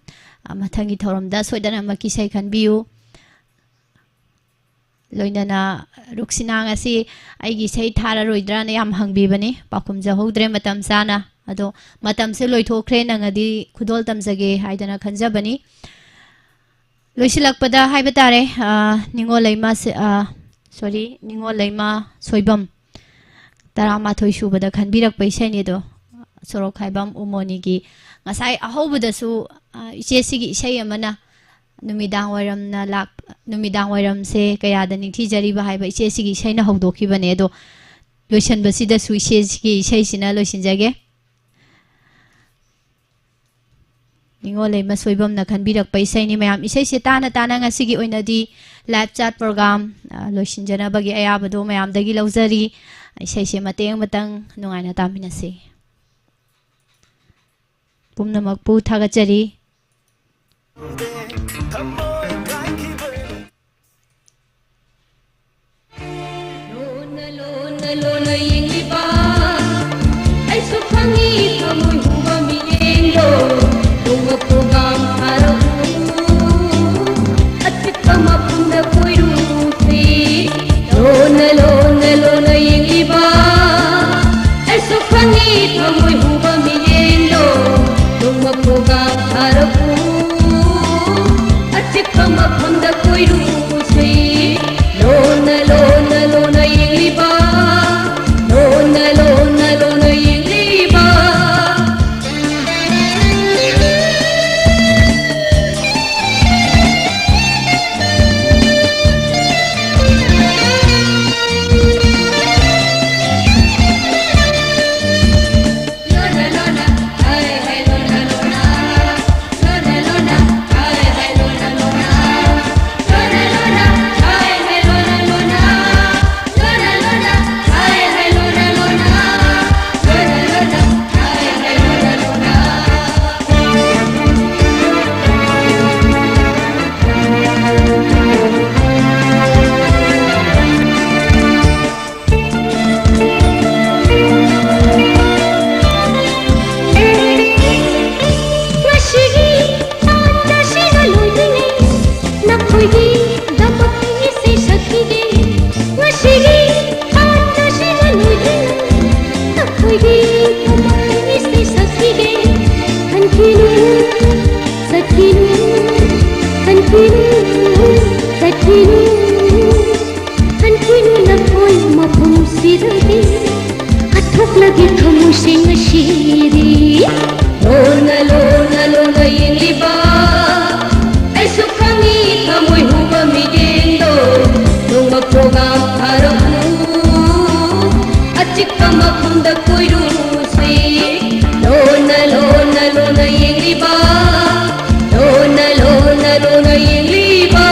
ꯃꯊꯪꯒꯤ ꯊꯧꯔꯝꯗ ꯁꯣꯏꯗꯅꯃꯛꯀꯤ ꯏꯁꯩ ꯈꯟꯕꯤꯌꯨ ꯂꯣꯏꯅꯅ ꯔꯨꯛꯁꯤꯅꯥ ꯉꯁꯤ ꯑꯩꯒꯤ ꯏꯁꯩ ꯊꯥꯔꯔꯣꯏꯗ꯭ꯔꯥꯅ ꯌꯥꯝ ꯍꯪꯕꯤꯕꯅꯤ ꯄꯥꯎꯈꯨꯝꯖꯍꯧꯗ꯭ꯔꯦ ꯃꯇꯝ ꯆꯥꯅ ꯑꯗꯣ ꯃꯇꯝꯁꯦ ꯂꯣꯏꯊꯣꯛꯈ꯭ꯔꯦ ꯅꯪꯉꯗꯤ ꯈꯨꯗꯣꯜ ꯇꯝꯖꯒꯦ ꯍꯥꯏꯗꯅ ꯈꯟꯖꯕꯅꯤ ꯂꯣꯏꯁꯤꯜꯂꯛꯄꯗ ꯍꯥꯏꯕ ꯇꯥꯔꯦ ꯅꯤꯡꯉꯣꯜꯂꯩꯃ ꯁꯣꯏꯕꯝ 11 ꯁꯨꯕꯗ ꯈꯟꯕꯤꯔꯛꯄ ꯏꯁꯩꯅꯤ ꯑꯗꯣ ꯁꯣꯔꯣꯛꯈꯥꯏꯕꯝ ꯎꯃꯣꯅꯤꯒꯤ ꯉꯁꯥꯏ ꯑꯍꯧꯕꯗꯁꯨ ꯏꯆꯦꯁꯤꯒꯤ ꯏꯁꯩ ꯑꯃꯅ ꯅꯨꯃꯤꯗꯥꯡ ꯋꯥꯏꯔꯝꯁꯦ ꯀꯌꯥꯗ ꯅꯤꯡꯊꯤꯖꯔꯤꯕ ꯍꯥꯏꯕ ꯏꯆꯦꯁꯤꯒꯤ ꯏꯁꯩꯅ ꯍꯧꯗꯣꯛꯈꯤꯕꯅꯦ ꯑꯗꯣ ꯂꯣꯏꯁꯟꯕꯁꯤꯗꯁꯨ ꯏꯆꯦꯁꯤꯒꯤ ꯏꯁꯩꯁꯤꯅ ꯂꯣꯏꯁꯤꯟꯖꯒꯦ ꯅꯤꯡꯉꯣꯜꯂꯩꯃ ꯁꯣꯏꯕꯝꯅ ꯈꯟꯕꯤꯔꯛꯄ ꯏꯁꯩꯅꯤ ꯃꯌꯥꯝ ꯏꯁꯩꯁꯦ ꯇꯥꯅ ꯉꯁꯤꯒꯤ ꯑꯣꯏꯅꯗꯤ ꯂꯥꯏꯚ ꯆꯥꯠ ꯄ꯭ꯔꯣꯒ꯭ꯔꯥꯝ ꯂꯣꯏꯁꯤꯟꯖꯅꯕꯒꯤ ꯑꯌꯥꯕꯗꯣ ꯃꯌꯥꯝꯗꯒꯤ ꯂꯧꯖꯔꯤ ꯏꯁꯩꯁꯦ ꯃꯇꯦꯛ ꯑꯃꯇꯪ ꯅꯨꯡꯉꯥꯏꯅ ꯇꯥꯃꯤꯟꯅꯁꯤ ꯄꯨꯝꯅꯃꯛꯄꯨ ꯊꯥꯒꯠꯆꯔꯤ ꯂꯣꯟꯅ ꯌꯦꯡꯂꯤꯕ ꯑꯩꯁꯨ ꯈꯪꯉꯤ ꯊꯃꯣꯏ ꯍꯨꯕ ꯃꯤꯠꯌꯦꯡꯗꯣ ꯅꯣꯡꯃ ꯄ꯭ꯔꯣꯒ꯭ꯔꯥꯝ ꯊꯥꯔꯛꯎ ꯑꯆꯤꯛꯄ ꯃꯐꯝꯗ ꯀꯣꯏꯔꯨꯁꯤ ꯂꯣꯟꯅ ꯌꯦꯡꯂꯤꯕ ꯑꯩꯁꯨ ꯈꯪꯉꯤ ꯊꯃꯣꯏ ꯍꯨꯕ ꯃꯤꯠꯌꯦꯡꯗꯣ ꯅꯣꯡꯃ ꯄ꯭ꯔꯣꯒ꯭ꯔꯥꯝ ꯊꯥꯔꯛꯎ ꯑꯆꯤꯛꯄ ꯃꯐꯝꯗ ꯀꯣꯏꯔꯨꯁꯤ ꯂꯣꯟꯅ ꯌꯦꯡꯂꯤꯕ ꯂꯣꯟꯅ ꯌꯦꯡꯂꯤꯕ lagi thumusin na shiri lona lona lona yinliba ay sukhangi thamoy huba migendo nung magprogram haramu achikka mapunda koirusi lona lona lona yinliba lona lona lona yinliba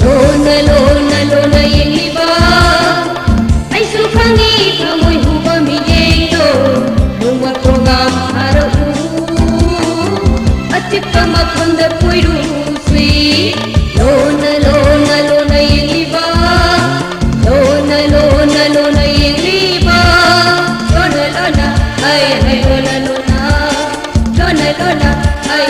lona lona lona yinliba ay sukhangi thamoy huba migendo nung magprogram haramu achikka mapunda koirusi lona lona lona yinliba lona lona lona yinliba lona lona ay lona lona lona lona ay